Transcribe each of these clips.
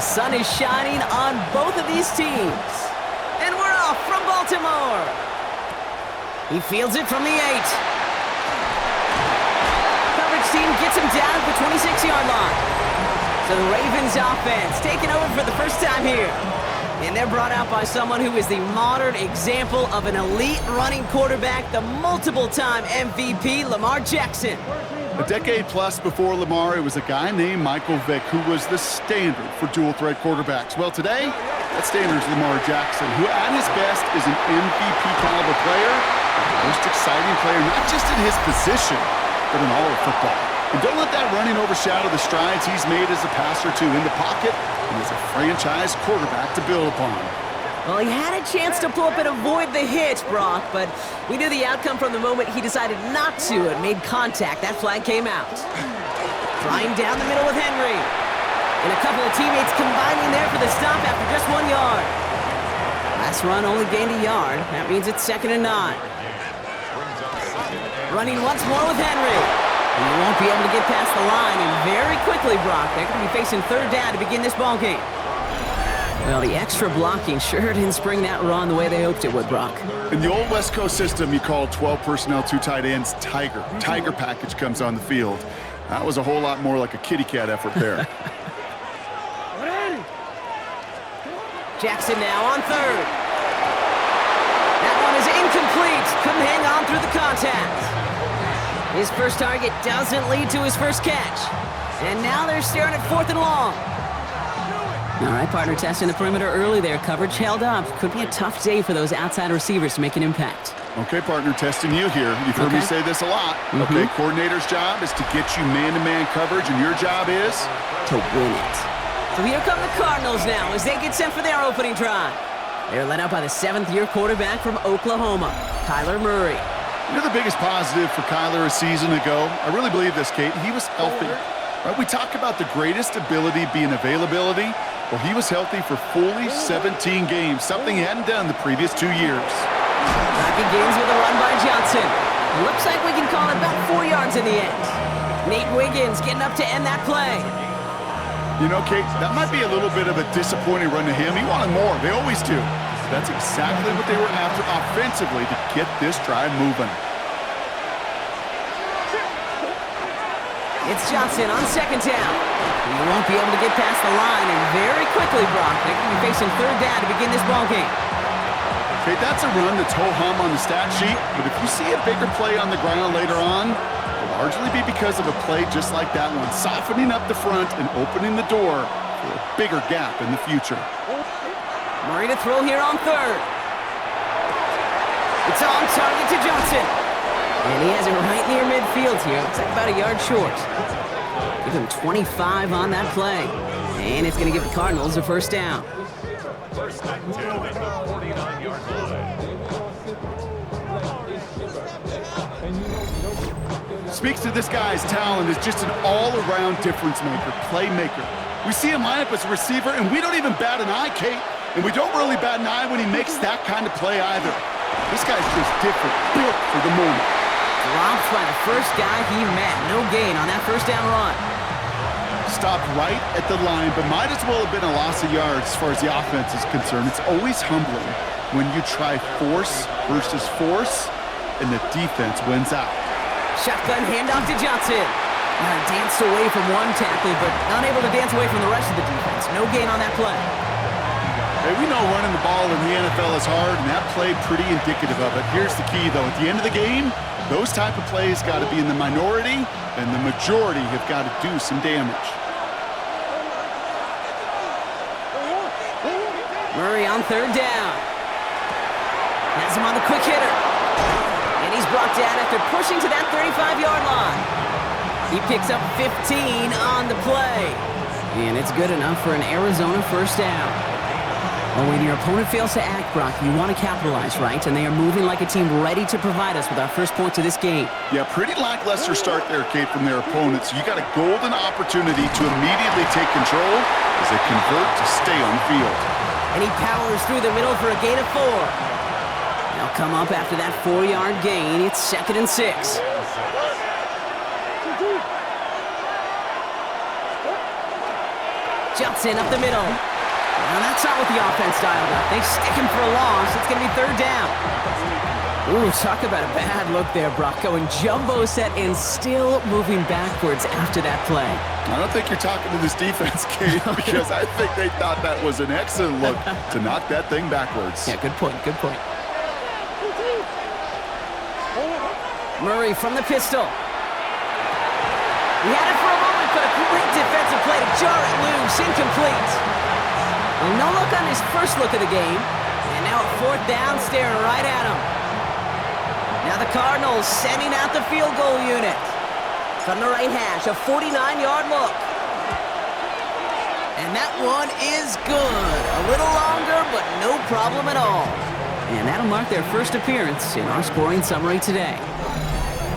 The sun is shining on both of these teams. And we're off from Baltimore. He fields it from the 8. Coverage team gets him down at the 26-yard line. So the Ravens offense taking over for the first time here. And they're brought out by someone who is the modern example of an elite running quarterback, the multiple-time MVP, Lamar Jackson. A decade plus before Lamar, it was a guy named Michael Vick who was the standard for dual-threat quarterbacks. Well, today, that standard is Lamar Jackson, who at his best is an MVP-caliber player, the most exciting player, not just in his position, but in all of football. And don't let that running overshadow the strides he's made as a passer, too, in the pocket and as a franchise quarterback to build upon. Well, he had a chance to pull up and avoid the hit, Brock, but we knew the outcome from the moment he decided not to and made contact. That flag came out. Flying down the middle with Henry. And a couple of teammates combining there for the stop after just 1 yard. Last run only gained a yard. That means it's 2nd and 9. Running once more with Henry. And he won't be able to get past the line, and very quickly, Brock, they're going to be facing 3rd down to begin this ball game. Well, the extra blocking sure didn't spring that run the way they hoped it would, Brock. In the old West Coast system, you call 12 personnel, 2 tight ends, Tiger. Tiger package comes on the field. That was a whole lot more like a kitty cat effort there. Jackson now on 3rd. That one is incomplete. Couldn't hang on through the contact. His first target doesn't lead to his first catch. And now they're staring at 4th and long. All right, partner, testing the perimeter early there. Coverage held up. Could be a tough day for those outside receivers to make an impact. Okay, partner, testing you here. You've heard me say this a lot. Okay, coordinator's job is to get you man-to-man coverage, and your job is? To win it. So here come the Cardinals now as they get set for their opening drive. They're led out by the 7th-year quarterback from Oklahoma, Kyler Murray. You know the biggest positive for Kyler a season ago? I really believe this, Kate. He was healthy. Right? We talk about the greatest ability being availability. Well, he was healthy for fully 17 games, something he hadn't done the previous 2 years. That begins with a run by Johnson. Looks like we can call it about 4 yards in the end. Nate Wiggins getting up to end that play. You know, Kate, that might be a little bit of a disappointing run to him. He wanted more. They always do. That's exactly what they were after offensively to get this drive moving. It's Johnson on 2nd down. He won't be able to get past the line, and very quickly, Brock, they're going to be facing 3rd down to begin this ball game. Okay, that's a run that's ho-hum on the stat sheet, but if you see a bigger play on the ground later on, it'll largely be because of a play just like that one, softening up the front and opening the door for a bigger gap in the future. Murray to throw here on 3rd. It's on target to Johnson. And he has it right near midfield here. Looks like about a yard short. Give him 25 on that play. And it's going to give the Cardinals a 1st down. Speaks to this guy's talent as just an all-around difference maker, playmaker. We see him line up as a receiver, and we don't even bat an eye, Kate. And we don't really bat an eye when he makes that kind of play either. This guy's just different, built for the moment. Dropped by the first guy he met. No gain on that 1st down run. Stopped right at the line, but might as well have been a loss of yards as far as the offense is concerned. It's always humbling when you try force versus force, and the defense wins out. Shotgun handoff to Johnson. Danced away from one tackle, but unable to dance away from the rest of the defense. No gain on that play. Hey, we know running the ball in the NFL is hard, and that play pretty indicative of it. Here's the key, though. At the end of the game, those type of plays got to be in the minority, and the majority have got to do some damage. Murray on 3rd down. Has him on the quick hitter. And he's brought down after pushing to that 35-yard line. He picks up 15 on the play. And it's good enough for an Arizona 1st down. Well, when your opponent fails to act, Brock, you want to capitalize, right? And they are moving like a team ready to provide us with our first points of this game. Yeah, pretty lackluster start there, Kate, from their opponents. You got a golden opportunity to immediately take control as they convert to stay on the field. And he powers through the middle for a gain of 4. They'll come up after that 4-yard gain. It's 2nd and 6. Johnson up the middle. Now that's not what the offense dialed up. They stick him for a loss. It's going to be third down. Ooh, talk about a bad look there, Brock. Going jumbo set and still moving backwards after that play. I don't think you're talking to this defense, Kate, because I think they thought that was an excellent look to knock that thing backwards. Yeah, good point, good point. Murray from the pistol. He had it for a moment, but a great defensive play to jar it loose, incomplete. Well, no look on his first look of the game, and now a fourth down staring right at him. Now the Cardinals sending out the field goal unit. From the right hash, a 49-yard look. And that one is good. A little longer, but no problem at all. And that'll mark their first appearance in our scoring summary today.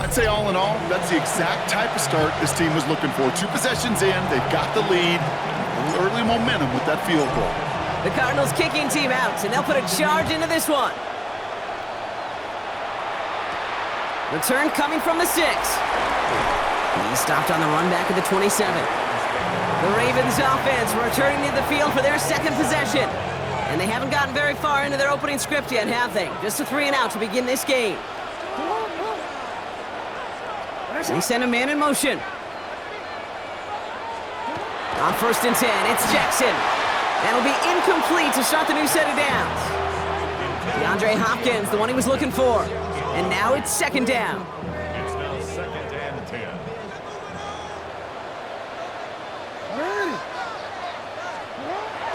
I'd say all in all, that's the exact type of start this team was looking for. 2 possessions in, they've got the lead. Early momentum with that field goal. The Cardinals kicking team out, and they'll put a charge into this one. Return coming from the 6. He stopped on the run back at the 27. The Ravens offense returning to the field for their second possession. And they haven't gotten very far into their opening script yet, have they? Just a 3 and out to begin this game. They send a man in motion. On 1st and 10, it's Jackson. That'll be incomplete to start the new set of downs. DeAndre Hopkins, the one he was looking for. And now it's 2nd down. It's now 2nd and 10.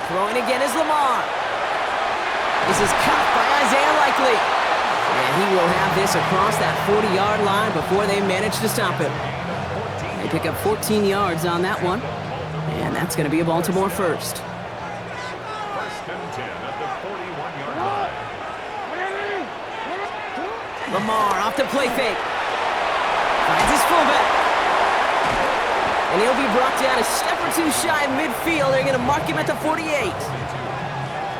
Throwing again is Lamar. This is caught by Isaiah Likely. And he will have this across that 40-yard line before they manage to stop him. They pick up 14 yards on that one. And that's going to be a Baltimore first. 1st and 10 at the 41-yard line. Lamar off the play fake. Finds his fullback. And he'll be brought down a step or 2 shy of midfield. They're going to mark him at the 48.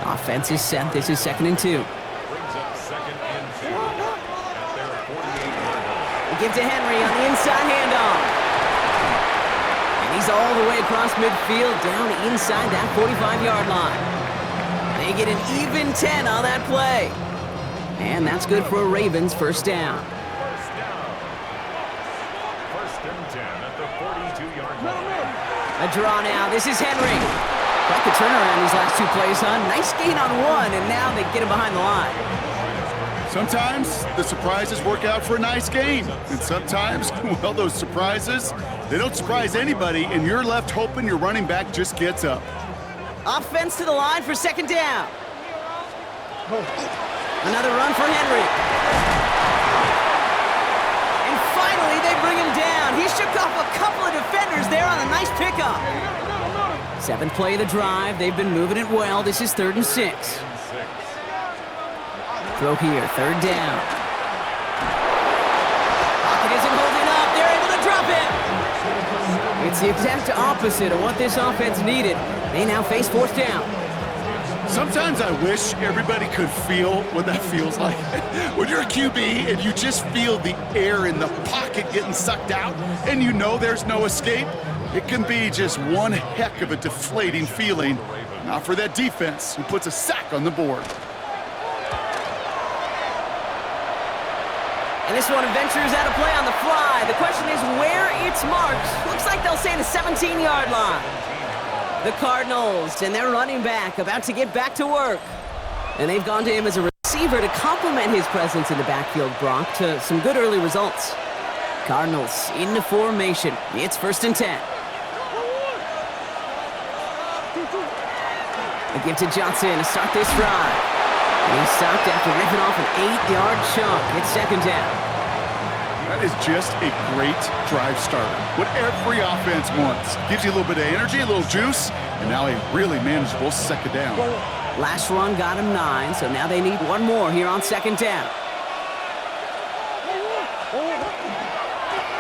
Offense is set. This is 2nd and 2. Brings up 2nd and 2 at their 48-yard line. They give to Henry on the inside handoff. And he's all the way across midfield, down inside that 45-yard line. They get an even 10 on that play. And that's good for a Ravens first down. 1st and 10 at the 42-yard line. A draw now. This is Henry. Quite the turnaround these last 2 plays, huh? Nice gain on 1, and now they get him behind the line. Sometimes the surprises work out for a nice game. And sometimes, well, those surprises, they don't surprise anybody, and you're left hoping your running back just gets up. Offense to the line for 2nd down. Another run for Henry. And finally, they bring him down. He shook off a couple of defenders there on a nice pickup. 7th play of the drive. They've been moving it well. This is 3rd and 6. Throw here, 3rd down. Pocket isn't holding up. They're able to drop him. It's the exact opposite of what this offense needed. They now face 4th down. Sometimes I wish everybody could feel what that feels like. When you're a QB and you just feel the air in the pocket getting sucked out and you know there's no escape, it can be just one heck of a deflating feeling. Not for that defense who puts a sack on the board. And this one ventures out of play on the fly. The question is where it's marked. Looks like they'll say the 17-yard line. The Cardinals and their running back about to get back to work. And they've gone to him as a receiver to complement his presence in the backfield, Brock, to some good early results. Cardinals into formation. It's 1st and 10. They give to Johnson to start this drive. And he's stopped after ripping off an 8-yard chunk. It's 2nd down. That is just a great drive starter. What every offense wants. Gives you a little bit of energy, a little juice, and now a really manageable 2nd down. Last run got him 9, so now they need one more here on 2nd down.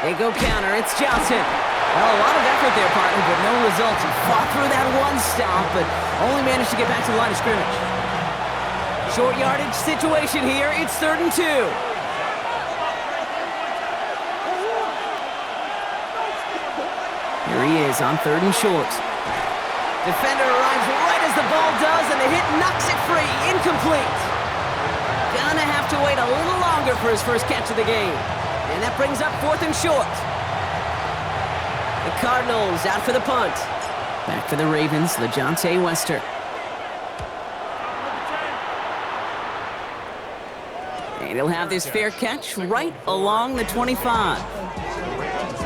They go counter. It's Johnson. Well, a lot of effort there, partner, but no results. He fought through that one stop, but only managed to get back to the line of scrimmage. Short yardage situation here. It's 3rd and 2. Here he is on 3rd and short. Defender arrives right as the ball does, and the hit knocks it free. Incomplete. Gonna have to wait a little longer for his first catch of the game. And that brings up 4th and short. The Cardinals out for the punt. Back for the Ravens, LeJohntay Wester. And he'll have this fair catch right along the 25.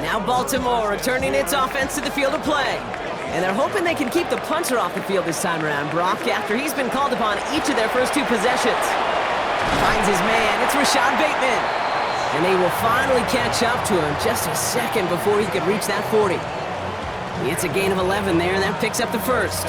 Now Baltimore returning its offense to the field of play. And they're hoping they can keep the punter off the field this time around, Brock, after he's been called upon each of their first 2 possessions. Finds his man. It's Rashad Bateman. And they will finally catch up to him just a second before he could reach that 40. It's a gain of 11 there, and that picks up the first.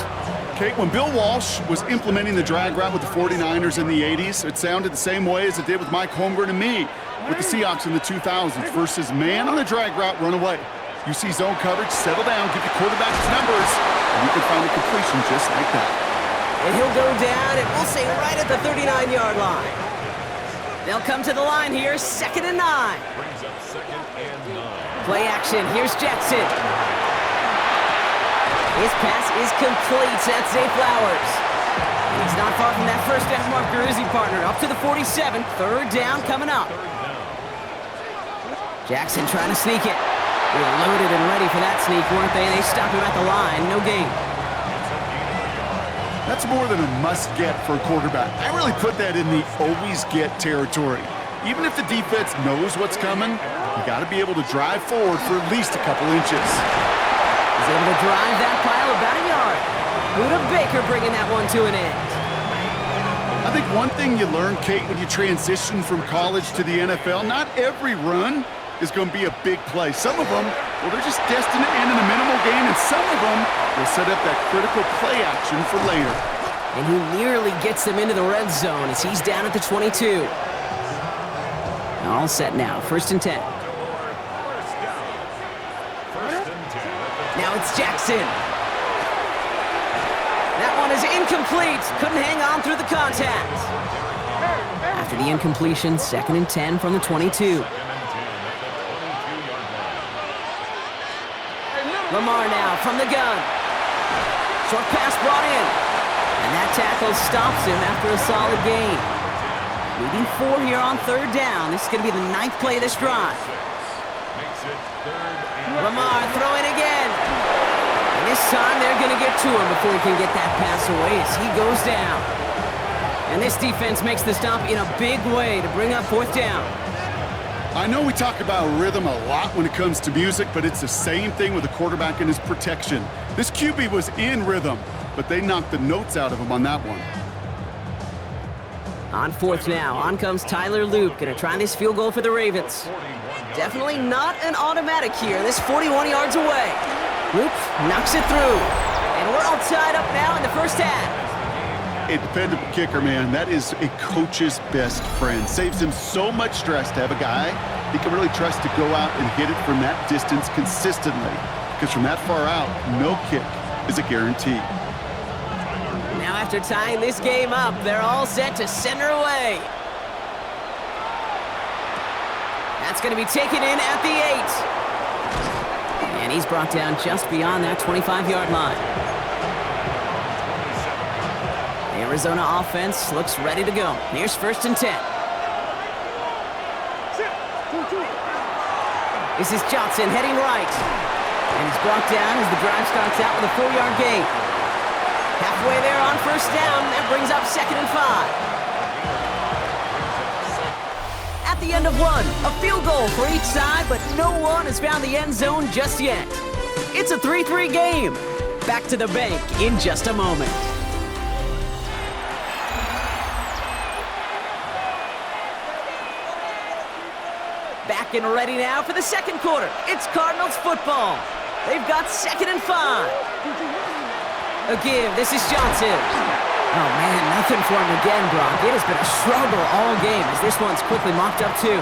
Kate, when Bill Walsh was implementing the drag route with the 49ers in the 80s, it sounded the same way as it did with Mike Holmgren and me with the Seahawks in the 2000s versus man on the drag route, run away. You see zone coverage, settle down, give your quarterback his numbers, and you can find a completion just like that. And he'll go down, and we'll say right at the 39-yard line. They'll come to the line here, 2nd and 9. Brings up 2nd and 9. Play action, here's Jackson. His pass is complete. That's Zay Flowers. And he's not far from that first down marker, is he, partner? Up to the 47. 3rd down coming up. Jackson trying to sneak it. They were loaded and ready for that sneak, weren't they? They stopped him at the line. No gain. That's more than a must-get for a quarterback. I really put that in the always-get territory. Even if the defense knows what's coming, you got to be able to drive forward for at least a couple inches. He's able to drive that pile about a yard. Buda Baker bringing that one to an end. I think one thing you learn, Kate, when you transition from college to the NFL, not every run is going to be a big play. Some of them, well, they're just destined to end in a minimal gain, and some of them will set up that critical play action for later. And he nearly gets them into the red zone as he's down at the 22. All set now, 1st and 10. Now it's Jackson. That one is incomplete. Couldn't hang on through the contact. After the incompletion, 2nd and 10 from the 22. Lamar now from the gun. Short pass brought in. And that tackle stops him after a solid gain. Leading 4 here on 3rd down. This is going to be the 9th play of this drive. Lamar throwing again. And this time they're going to get to him before he can get that pass away as he goes down. And this defense makes the stop in a big way to bring up 4th down. I know we talk about rhythm a lot when it comes to music, but it's the same thing with the quarterback and his protection. This QB was in rhythm, but they knocked the notes out of him on that one. On 4th now, on comes Tyler Loop, gonna try this field goal for the Ravens. Definitely not an automatic here, this 41 yards away. Loop knocks it through, and we're all tied up now in the first half. A dependable kicker, man, that is a coach's best friend. Saves him so much stress to have a guy he can really trust to go out and hit it from that distance consistently. Because from that far out, no kick is a guarantee. Now after tying this game up, they're all set to center away. That's going to be taken in at the 8. And he's brought down just beyond that 25-yard line. The Arizona offense looks ready to go. Here's 1st and 10. This is Johnson heading right. And he's brought down as the drive starts out with a 4-yard gain. Halfway there on 1st down. That brings up 2nd and 5. At the end of one, a field goal for each side, but no one has found the end zone just yet. It's a 3-3 game. Back to the bank in just a moment. Back and ready now for the 2nd quarter. It's Cardinals football. They've got 2nd and 5. A give. This is Johnson. Oh, man, nothing for him again, Brock. It has been a struggle all game as this one's quickly mocked up, too.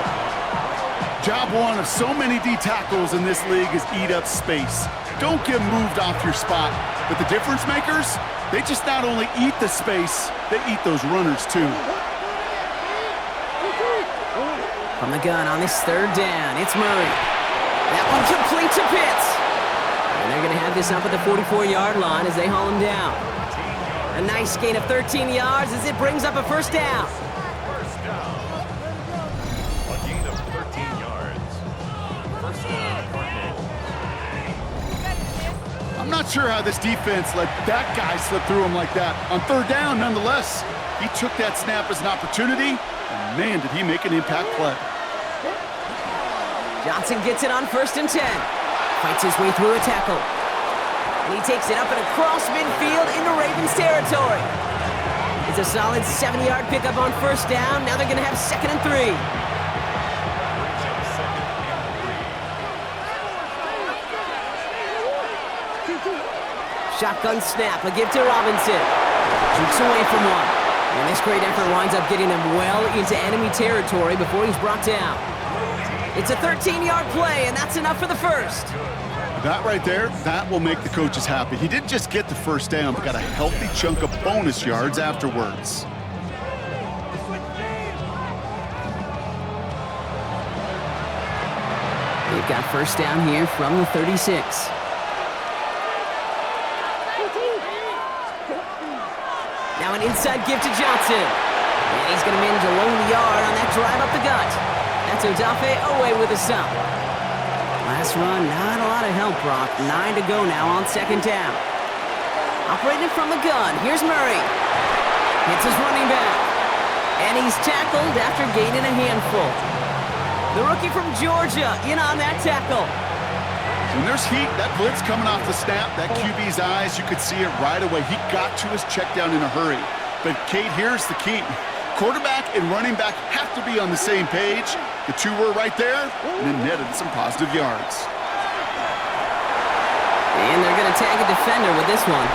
Job one of so many D tackles in this league is eat up space. Don't get moved off your spot. But the difference makers, they just not only eat the space, they eat those runners, too. From the gun on this 3rd down, it's Murray. That one complete to Pitts. And they're going to have this up at the 44-yard line as they haul him down. A nice gain of 13 yards as it brings up a first down. First down. A gain of 13 yards. First down, Cardinals. I'm not sure how this defense let that guy slip through him like that. On third down, nonetheless, he took that snap as an opportunity, and man, did he make an impact play. Johnson gets it on 1st and 10. Fights his way through a tackle. And he takes it up and across midfield into Ravens territory. It's a solid 7-yard pickup on 1st down. Now they're going to have 2nd and 3. Brings up second and 3. Shotgun snap, a give to Robinson. Keeps away from one. And this great effort winds up getting him well into enemy territory before he's brought down. It's a 13-yard play, and that's enough for the first. That right there, that will make the coaches happy. He didn't just get the first down, but got a healthy chunk of bonus yards afterwards. They've got first down here from the 36. Now an inside give to Johnson. And he's going to manage a long yard on that drive up the gut. That's Odafe away with a stop. Last run, not a lot of help, Brock. 9 to go now on 2nd down. Operating from the gun, here's Murray. Hits his running back. And he's tackled after gaining a handful. The rookie from Georgia in on that tackle. When there's heat, that blitz coming off the snap, that QB's eyes, you could see it right away. He got to his check down in a hurry. But, Kate, here's the key. Quarterback and running back have to be on the same page. The two were right there, and it netted some positive yards. And they're going to tag a defender with this one.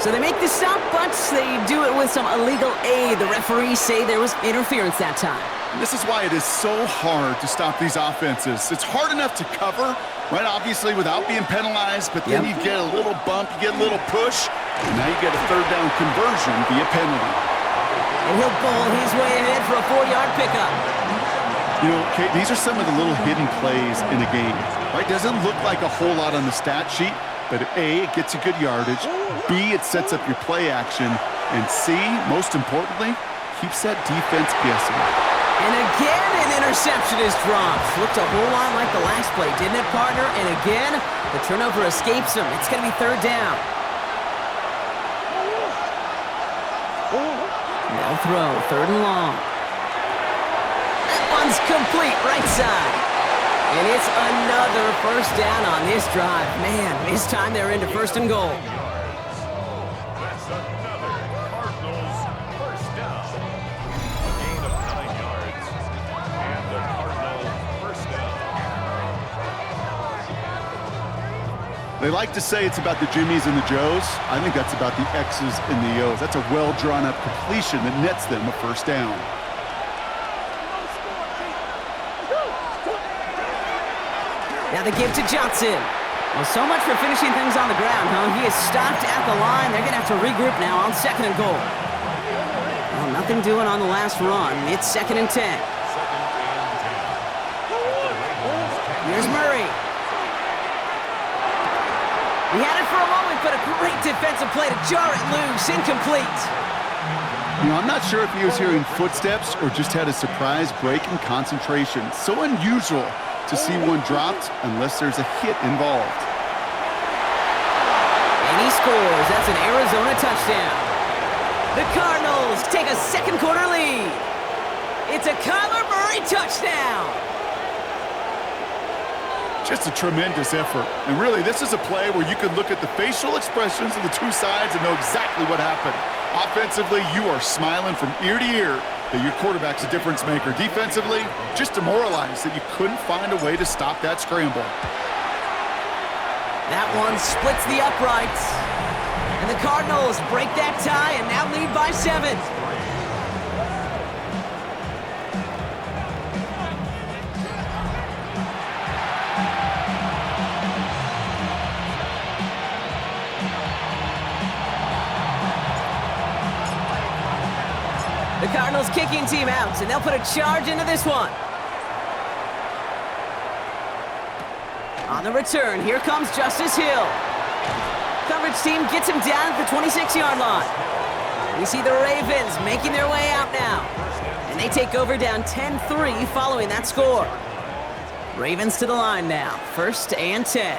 So they make the stop, but they do it with some illegal aid. The referees say there was interference that time. And this is why it is so hard to stop these offenses. It's hard enough to cover, right, obviously, without being penalized, but then you get a little bump, you get a little push, and now you get a third down conversion via penalty. And he'll bowl his way ahead for a 4-yard pickup. You know, Kate, these are some of the little hidden plays in a game, right? Doesn't look like a whole lot on the stat sheet, but A, it gets you good yardage, B, it sets up your play action, and C, most importantly, keeps that defense guessing. And again, an interception is dropped. Looked a whole lot like the last play, didn't it, partner? And again, the turnover escapes him. It's going to be 3rd down. They'll throw, 3rd and long. That one's complete, right side. And it's another first down on this drive. Man, this time they're into 1st and goal. That's another Cardinals first down. A gain of 9 yards. And the Cardinals first down. They like to say it's about the Jimmies and the Joes. I think that's about the X's and the O's. That's a well-drawn-up completion that nets them a first down. Now the give to Johnson. Well, so much for finishing things on the ground, huh? He is stopped at the line. They're going to have to regroup now on 2nd and goal. Well, nothing doing on the last run. It's 2nd and 10. Here's Murray. He had it for a moment, but a great defensive play to jar it loose. Incomplete. You know, I'm not sure if he was hearing footsteps or just had a surprise break in concentration. So unusual to see one dropped unless there's a hit involved. And he scores. That's an Arizona touchdown. The Cardinals take a 2nd quarter lead. It's a Kyler Murray touchdown. Just a tremendous effort. And really, this is a play where you can look at the facial expressions of the two sides and know exactly what happened. Offensively, you are smiling from ear to ear that your quarterback's a difference maker. Defensively, just demoralized that you couldn't find a way to stop that scramble. That one splits the uprights. And the Cardinals break that tie and now lead by 7. The Cardinals kicking team out, and they'll put a charge into this one. On the return, here comes Justice Hill. Coverage team gets him down at the 26-yard line. We see the Ravens making their way out now. And they take over down 10-3 following that score. Ravens to the line now, 1st and 10.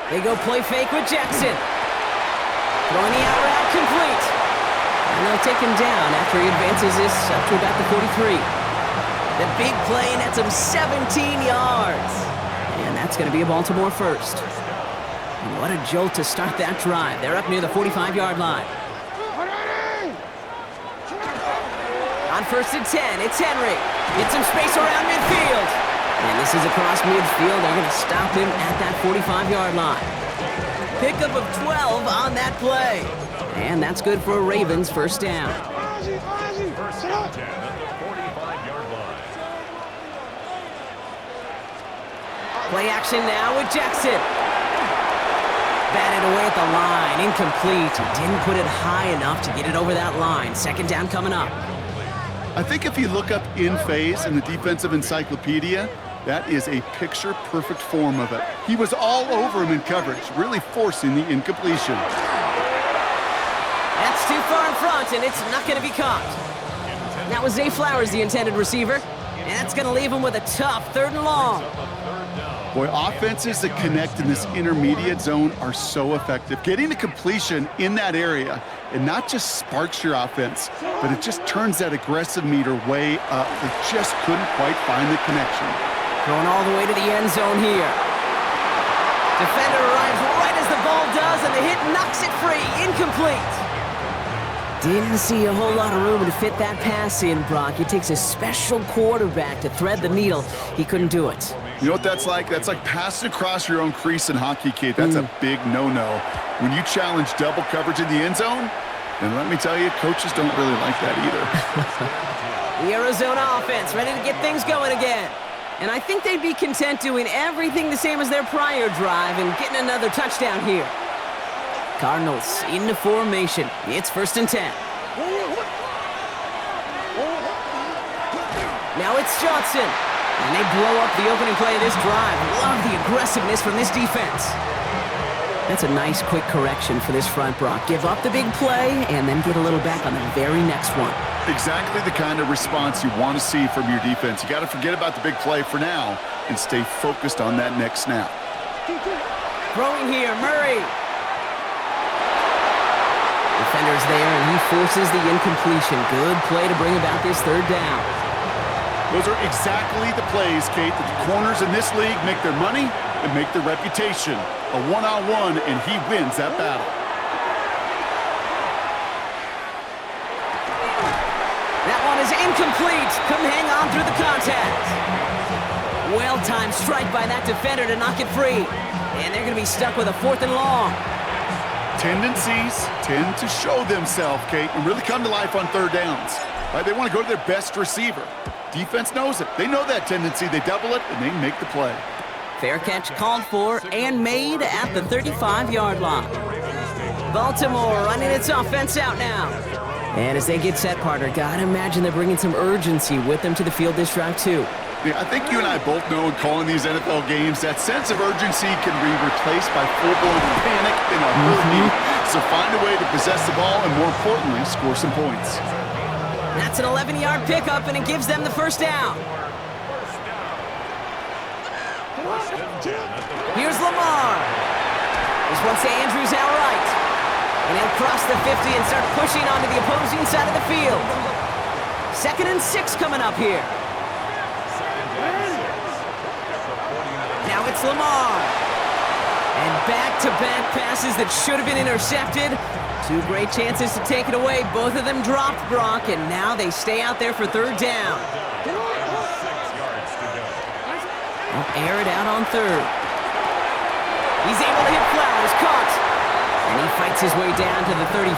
They go play fake with Jackson. Throwing the out route complete. And they'll take him down after he advances this up to about the 43. The big play nets him 17 yards. And that's going to be a Baltimore first. And what a jolt to start that drive. They're up near the 45-yard line. On 1st and 10, it's Henry. Gets some space around midfield. And this is across midfield. They're going to stop him at that 45-yard line. Pickup of 12 on that play. And that's good for a Ravens first down. First and 10 at the 45-yard line. Play action now with Jackson. Batted away at the line, incomplete. Didn't put it high enough to get it over that line. 2nd down coming up. I think if you look up in phase in the defensive encyclopedia, that is a picture-perfect form of it. He was all over him in coverage, really forcing the incompletion. That's too far in front, and it's not going to be caught. That was Zay Flowers, the intended receiver, and that's going to leave him with a tough 3rd and long. Boy, offenses that connect in this intermediate zone are so effective. Getting a completion in that area, it not just sparks your offense, but it just turns that aggressive meter way up. They just couldn't quite find the connection. Going all the way to the end zone here. Defender arrives right as the ball does, and the hit knocks it free. Incomplete. Didn't see a whole lot of room to fit that pass in, Brock. It takes a special quarterback to thread the needle. He couldn't do it. You know what that's like? That's like passing across your own crease in hockey, Kate. That's a big no-no. When you challenge double coverage in the end zone, then let me tell you, coaches don't really like that either. The Arizona offense ready to get things going again. And I think they'd be content doing everything the same as their prior drive and getting another touchdown here. Cardinals into formation. It's 1st and 10. Now it's Johnson. And they blow up the opening play of this drive. Love the aggressiveness from this defense. That's a nice quick correction for this front, Brock. Give up the big play and then get a little back on the very next one. Exactly the kind of response you want to see from your defense. You got to forget about the big play for now and stay focused on that next snap. Throwing here, Murray. Defender's there, and he forces the incompletion. Good play to bring about this 3rd down. Those are exactly the plays, Kate, that the corners in this league make their money and make their reputation. A one-on-one, and he wins that battle. That one is incomplete. Couldn't hang on through the contact. Well-timed strike by that defender to knock it free. And they're going to be stuck with a 4th and long. Tendencies tend to show themselves, Kate, and really come to life on 3rd downs. Right? They want to go to their best receiver. Defense knows it. They know that tendency. They double it, and they make the play. Fair catch called for and made at the 35-yard line. Baltimore running its offense out now. And as they get set, partner, gotta imagine they're bringing some urgency with them to the field this drive, too. Yeah, I think you and I both know in calling these NFL games, that sense of urgency can be replaced by full-blown panic in a heartbeat. So find a way to possess the ball and, more importantly, score some points. That's an 11-yard pickup, and it gives them the 1st down. Here's Lamar. This one's to Andrews outright. And he'll cross the 50 and start pushing onto the opposing side of the field. 2nd and 6 coming up here. Now it's Lamar. And back-to-back passes that should have been intercepted. 2 great chances to take it away. Both of them dropped, Brock, and now they stay out there for 3rd down. They'll air it out on 3rd. He's able to hit Flowers, caught. And he fights his way down to the 35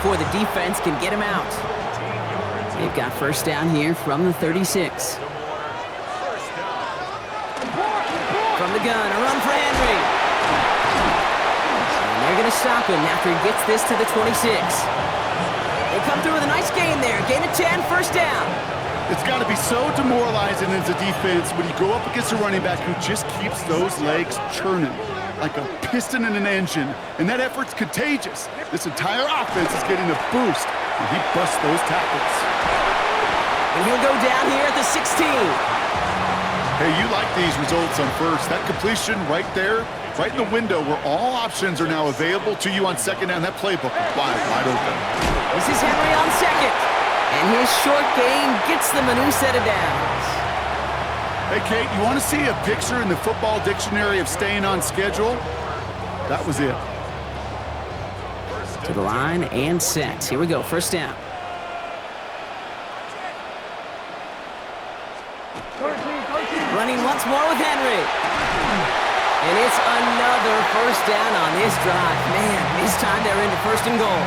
before the defense can get him out. They've got 1st down here from the 36. From the gun, a run for Henry. And they're going to stop him after he gets this to the 26. They come through with a nice gain there. Gain of 10, 1st down. It's got to be so demoralizing as a defense when you go up against a running back who just keeps those legs churning like a piston in an engine, and that effort's contagious. This entire offense is getting a boost when he busts those tackles. And he'll go down here at the 16. Hey, you like these results on first. That completion right there, right in the window where all options are now available to you on second down. That playbook is wide open. This is Henry on second. And his short gain gets them a new set of downs. Hey, Kate, you want to see a picture in the football dictionary of staying on schedule? That was it. To the line and set. Here we go, first down. Running once more with Henry. And it's another first down on this drive. Man, this time they're into first and goal.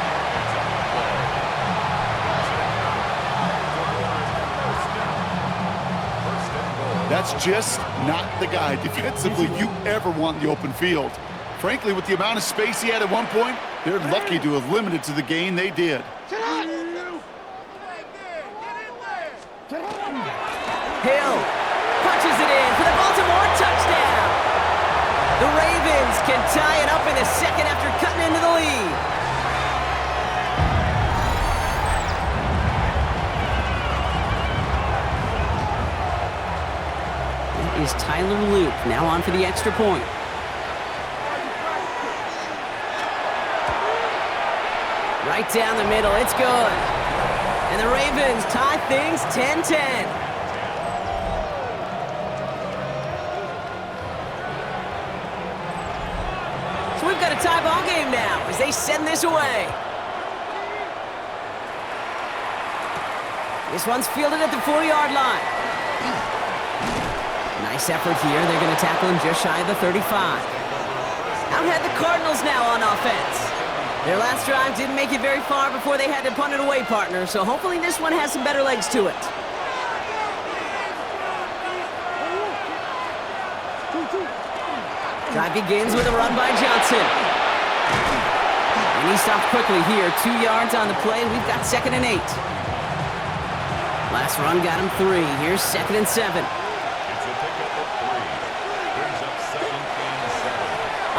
That's just not the guy defensively you ever want in the open field. Frankly, with the amount of space he had at one point, they're lucky to have limited to the gain they did. Hill punches it in for the Baltimore touchdown. The Ravens can tie it up in the second after cutting into the lead. Is Tyler Luke now on for the extra point. Right down the middle, it's good. And the Ravens tie things 10-10. So we've got a tie ball game now as they send this away. This one's fielded at the 4-yard line. Nice effort here. They're going to tackle him just shy of the 35. Out head the Cardinals now on offense. Their last drive didn't make it very far before they had to punt it away, partner, so hopefully this one has some better legs to it. Drive begins with a run by Johnson. And he stopped quickly here. 2 yards on the play. We've got 2nd and 8. Last run got him 3. Here's 2nd and 7.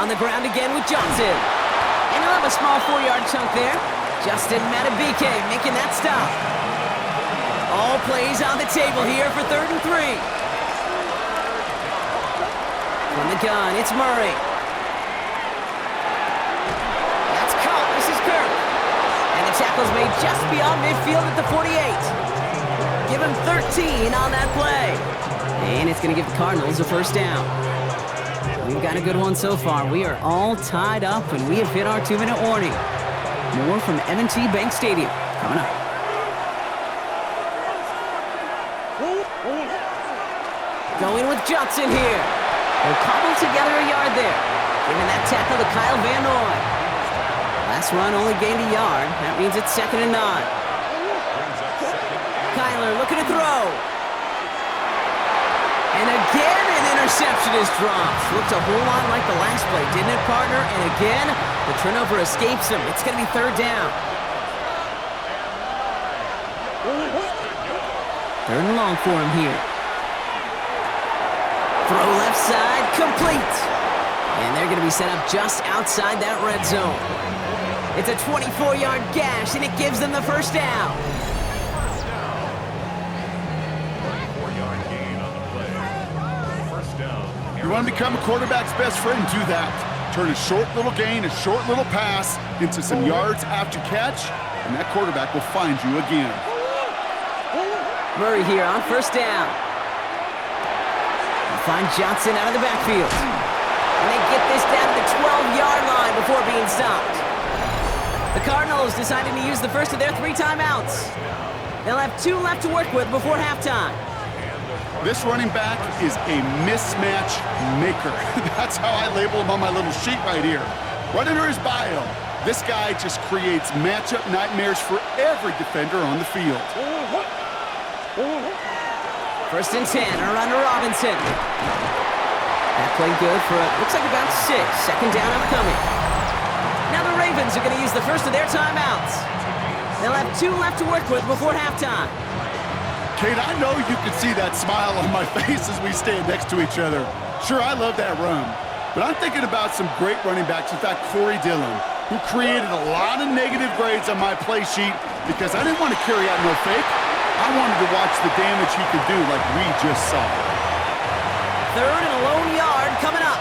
On the ground again with Johnson. And he'll have a small 4-yard chunk there. Justin Matabike making that stop. All plays on the table here for 3rd and 3. From the gun, it's Murray. That's caught. This is Kirk. And the tackle's made just beyond midfield at the 48. Give him 13 on that play. And it's going to give the Cardinals a first down. We've got a good one so far. We are all tied up, and we have hit our 2-minute warning. More from M&T Bank Stadium coming up. Going with Johnson here. They'll cobble together a yard there. Giving that tackle to Kyle Van Noy. Last run only gained a yard. That means it's 2nd and 9. Kyler looking to throw. And again, an interception is dropped. Looked a whole lot like the last play, didn't it, partner? And again, the turnover escapes him. It's going to be 3rd down. 3rd and long for him here. Throw left side, complete. And they're going to be set up just outside that red zone. It's a 24-yard gash, and it gives them the first down. You want to become a quarterback's best friend? Do that. Turn a short little gain, a short little pass into some yards after catch, and that quarterback will find you again. Murray here on first down. They'll find Johnson out of the backfield. And they get this down to the 12-yard line before being stopped. The Cardinals deciding to use the first of their 3 timeouts. They'll have 2 left to work with before halftime. This running back is a mismatch maker. That's how I label him on my little sheet right here. Right under his bio, this guy just creates matchup nightmares for every defender on the field. 1st and 10, a run to Robinson. That played good for, looks like about 6. 2nd down upcoming. Now the Ravens are going to use the first of their timeouts. They'll have 2 left to work with before halftime. Kate, I know you can see that smile on my face as we stand next to each other. Sure, I love that run. But I'm thinking about some great running backs. In fact, Corey Dillon, who created a lot of negative grades on my play sheet because I didn't want to carry out no fake. I wanted to watch the damage he could do like we just saw. Third and a lone yard coming up.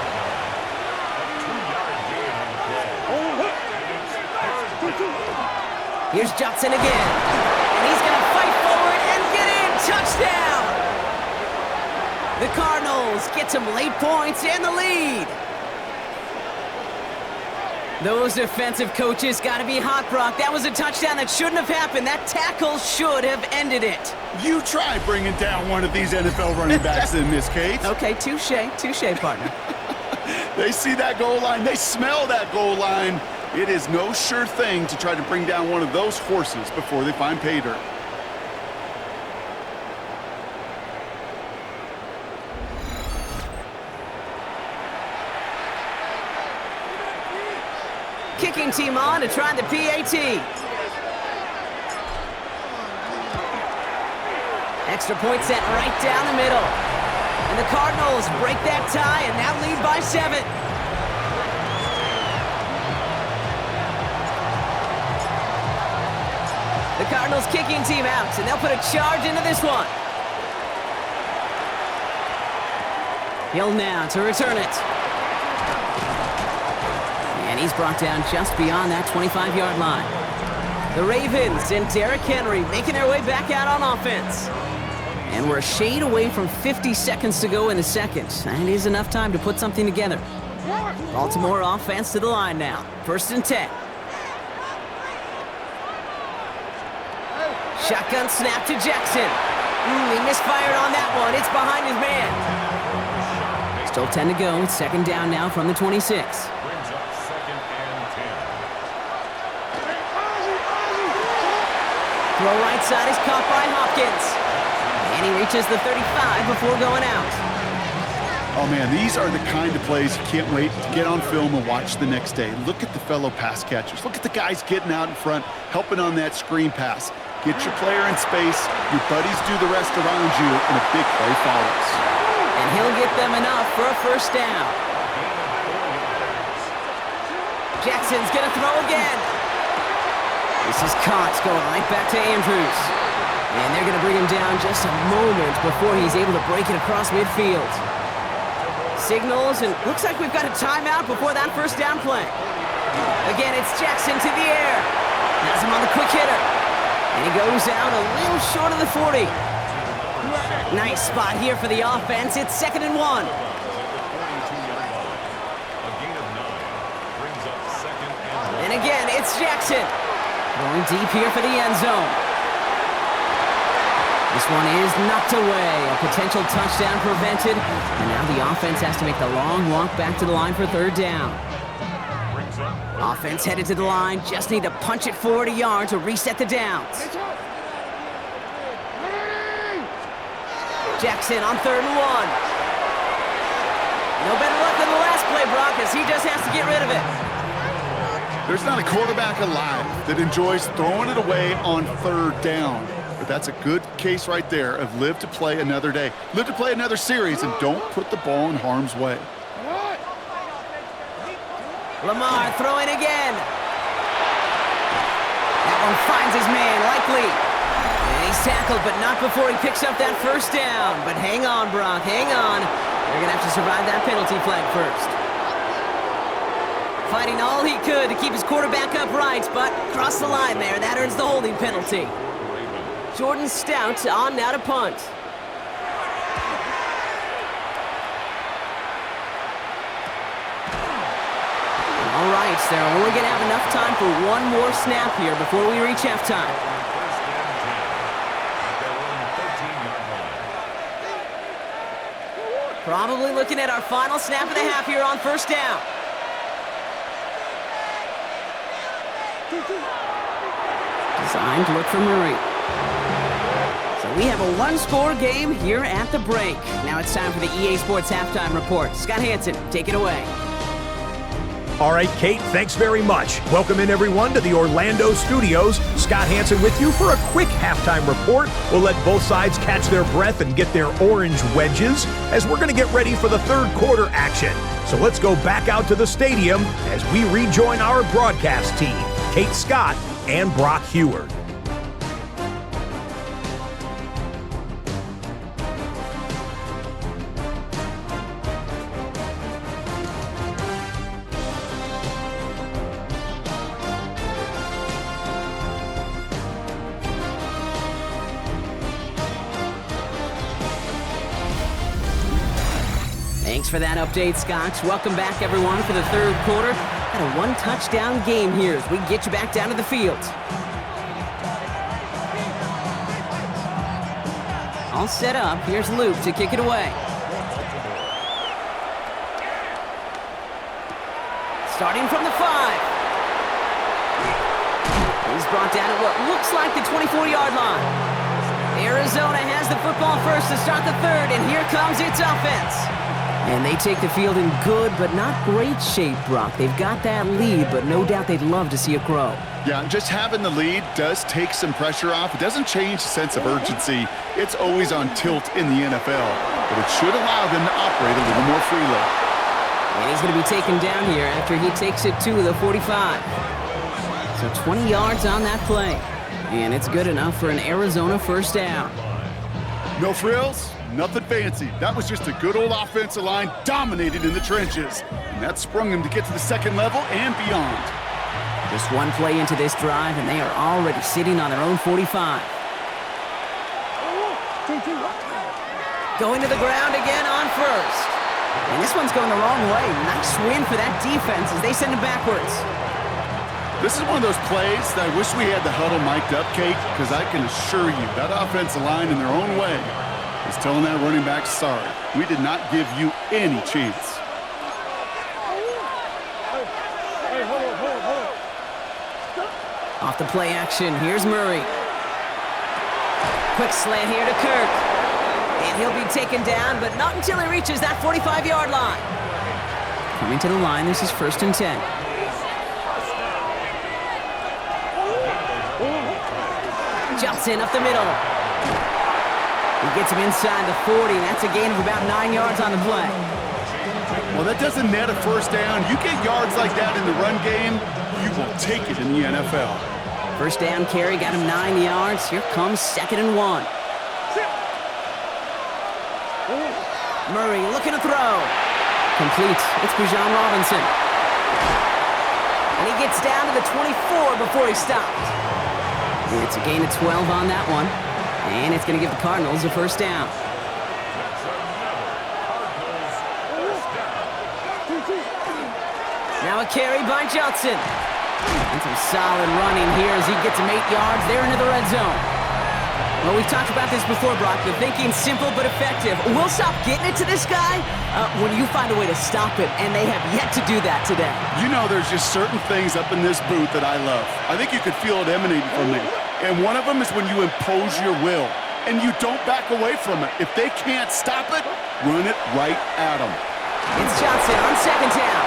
Here's Johnson again. And he's going to fight forward and get in. Touchdown! The Cardinals get some late points and the lead. Those defensive coaches got to be hot, Brock. That was a touchdown that shouldn't have happened. That tackle should have ended it. You try bringing down one of these NFL running backs in this case. Okay, touche, partner. They see that goal line. They smell that goal line. It is no sure thing to try to bring down one of those horses before they find pay dirt. Kicking team on to try the PAT. Extra point set right down the middle. And the Cardinals break that tie and now lead by 7. The Cardinals kicking team out, and they'll put a charge into this one. Hill now to return it. And he's brought down just beyond that 25-yard line. The Ravens and Derrick Henry making their way back out on offense. And we're a shade away from 50 seconds to go in the second. That is enough time to put something together. Baltimore offense to the line now. 1st and 10. Shotgun snap to Jackson. He misfired on that one. It's behind his man. Still 10 to go. It's 2nd down now from the 26. Brings up 2nd and 10. Throw right side is caught by Hopkins. And he reaches the 35 before going out. Oh, man, these are the kind of plays you can't wait to get on film and watch the next day. Look at the fellow pass catchers. Look at the guys getting out in front, helping on that screen pass. Get your player in space, your buddies do the rest around you, and a big play follows. And he'll get them enough for a 1st down. Jackson's gonna throw again. This is caught, going right back to Andrews. And they're gonna bring him down just a moment before he's able to break it across midfield. Signals, and looks like we've got a timeout before that 1st down play. Again, it's Jackson to the air. Has him on the quick hitter. And he goes out a little short of the 40. Nice spot here for the offense. It's 2nd and 1. A gain of 9 brings up 2nd and 1. And again, it's Jackson. Going deep here for the end zone. This one is knocked away. A potential touchdown prevented. And now the offense has to make the long walk back to the line for 3rd down. Offense headed to the line. Just need to punch it forward a yard to reset the downs. Jackson on 3rd and 1. No better luck than the last play, Brock, as he just has to get rid of it. There's not a quarterback alive that enjoys throwing it away on 3rd down. But that's a good case right there of live to play another day. Live to play another series and don't put the ball in harm's way. Lamar throwing again. That one finds his man, likely. And he's tackled, but not before he picks up that 1st down. But hang on, Brock, hang on. They're going to have to survive that penalty flag first. Fighting all he could to keep his quarterback upright, but crossed the line there. That earns the holding penalty. Jordan Stout on now to punt. All right, they're only going to have enough time for one more snap here before we reach halftime. Probably looking at our final snap of the half here on 1st down. Designed to look for Murray. So we have a 1-score game here at the break. Now it's time for the EA Sports Halftime Report. Scott Hansen, take it away. All right, Kate, thanks very much. Welcome in, everyone, to the Orlando studios. Scott Hansen with you for a quick halftime report. We'll let both sides catch their breath and get their orange wedges as we're going to get ready for the third quarter action. So let's go back out to the stadium as we rejoin our broadcast team, Kate Scott and Brock Heward. Thanks for that update, Scotch. Welcome back, everyone, for the third quarter. Got a one-touchdown game here as we get you back down to the field. All set up. Here's Luke to kick it away. Starting from the 5. He's brought down at what looks like the 24-yard line. Arizona has the football first to start the third, and here comes its offense. And they take the field in good but not great shape, Brock. They've got that lead, but no doubt they'd love to see it grow. Yeah, just having the lead does take some pressure off. It doesn't change the sense of urgency. It's always on tilt in the NFL, but it should allow them to operate a little more freely. And he's going to be taken down here after he takes it to the 45. So 20 yards on that play. And it's good enough for an Arizona first down. No frills, nothing fancy. That was just a good old offensive line dominated in the trenches. And that sprung them to get to the second level and beyond. Just one play into this drive, and they are already sitting on their own 45. Going to the ground again on first. And this one's going the wrong way. Nice win for that defense as they send it backwards. This is one of those plays that I wish we had the huddle mic'd up, Kate, because I can assure you that offensive line in their own way is telling that running back, sorry, we did not give you any chance. Off the play action, here's Murray. Quick slant here to Kirk. And he'll be taken down, but not until he reaches that 45-yard line. Coming to the line, this is 1st and 10. Jumps in up the middle. He gets him inside the 40, and that's a gain of about 9 yards on the play. Well, that doesn't net a first down. You get yards like that in the run game, you will take it in the NFL. First down carry got him 9 yards. Here comes 2nd and 1. Murray looking to throw. Complete. It's Bijan Robinson. And he gets down to the 24 before he stopped. It's a gain of 12 on that one. And it's going to give the Cardinals a first down. Now a carry by Johnson. And some solid running here as he gets him 8 yards there into the red zone. Well, we've talked about this before, Brock. The thinking's simple but effective. We'll stop getting it to this guy when you find a way to stop it, and they have yet to do that today. You know there's just certain things up in this booth that I love. I think you could feel it emanating from me. And one of them is when you impose your will, and you don't back away from it. If they can't stop it, run it right at them. It's Johnson on 2nd down,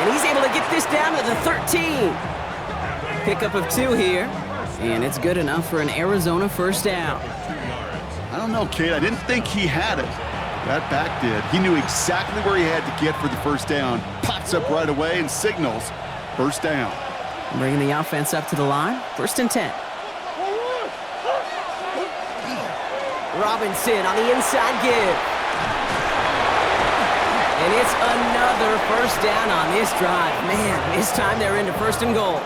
and he's able to get this down to the 13. Pickup of 2 here. And it's good enough for an Arizona first down. I don't know, Kate. I didn't think he had it. That back did. He knew exactly where he had to get for the first down. Pops up right away and signals first down. Bringing the offense up to the line. 1st and 10. Robinson on the inside give. And it's another first down on this drive. Man, this time they're into 1st and goal.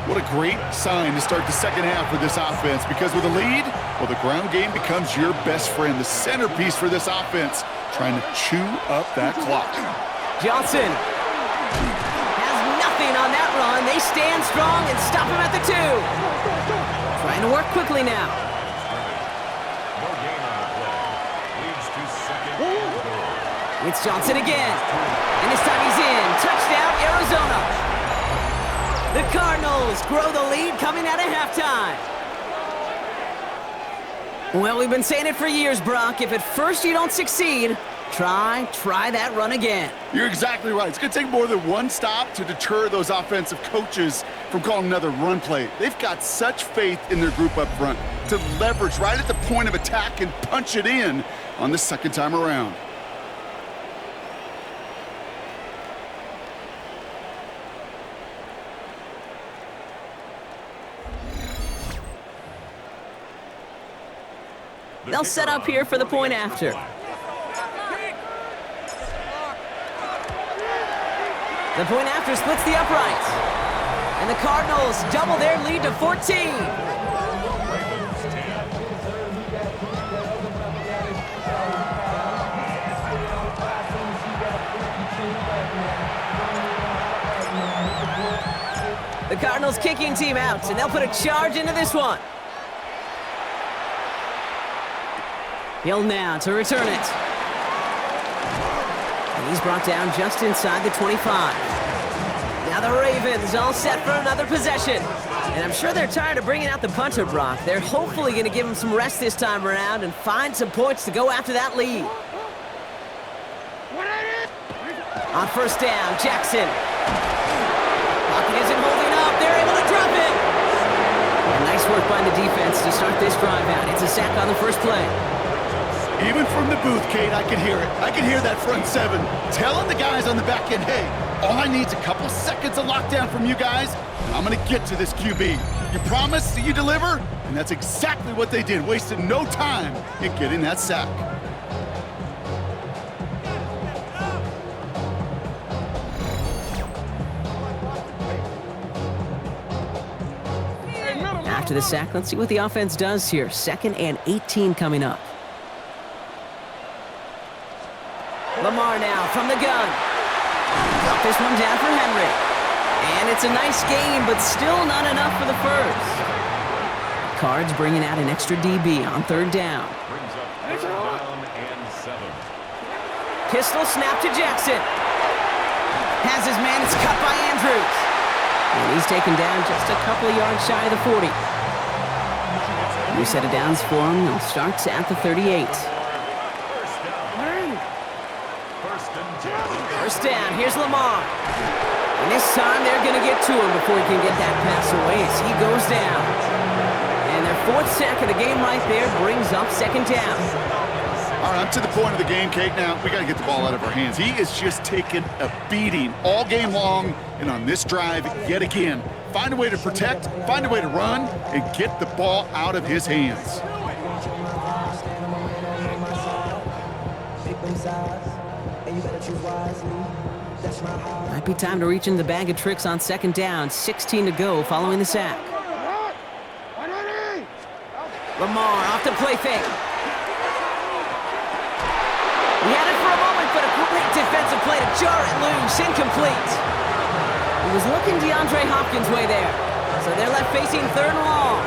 What a great sign to start the second half for this offense, because with a lead, well, the ground game becomes your best friend, the centerpiece for this offense, trying to chew up that clock. Johnson has nothing on that run. They stand strong and stop him at the 2. Trying to work quickly now. It's Johnson again. And this time he's in. Touchdown, Arizona. The Cardinals grow the lead coming out of halftime. Well, we've been saying it for years, Brock. If at first you don't succeed, Try that run again. You're exactly right. It's going to take more than one stop to deter those offensive coaches from calling another run play. They've got such faith in their group up front to leverage right at the point of attack and punch it in on the second time around. They'll set up here for the point after. The point after splits the uprights. And the Cardinals double their lead to 14. The Cardinals kicking team out, and they'll put a charge into this one. Hill now to return it. And he's brought down just inside the 25. Now the Ravens all set for another possession. And I'm sure they're tired of bringing out the punter, Brock. They're hopefully going to give him some rest this time around and find some points to go after that lead. On first down, Jackson. Pocket isn't holding up. They're able to drop it. And nice work by the defense to start this drive out. It's a sack on the first play. Even from the booth, Kate, I can hear it. I can hear that front seven telling the guys on the back end, hey, all I need is a couple seconds of lockdown from you guys, and I'm going to get to this QB. You promise that you deliver? And that's exactly what they did, wasted no time in getting that sack. After the sack, let's see what the offense does here. 2nd and 18 coming up. Lamar now from the gun. Got this one down for Henry. And it's a nice game, but still not enough for the first. Cards bringing out an extra DB on third down. Brings up third down and 7. Pistol snap to Jackson. Has his man, it's cut by Andrews. And he's taken down just a couple of yards shy of the 40. New set of downs for him. He'll start at the 38. First down, here's Lamar. And this time they're going to get to him before he can get that pass away as he goes down. And their 4th sack of the game right there brings up 2nd down. All right, up to the point of the game, Kate. Now, we got to get the ball out of our hands. He is just taking a beating all game long, and on this drive, yet again, find a way to protect, find a way to run, and get the ball out of his hands. Might be time to reach into the bag of tricks on 2nd down. 16 to go following the sack. Lamar off the play fake. He had it for a moment, but a great defensive play to jar it loose. Incomplete. He was looking DeAndre Hopkins' way there. So they're left facing 3rd and long.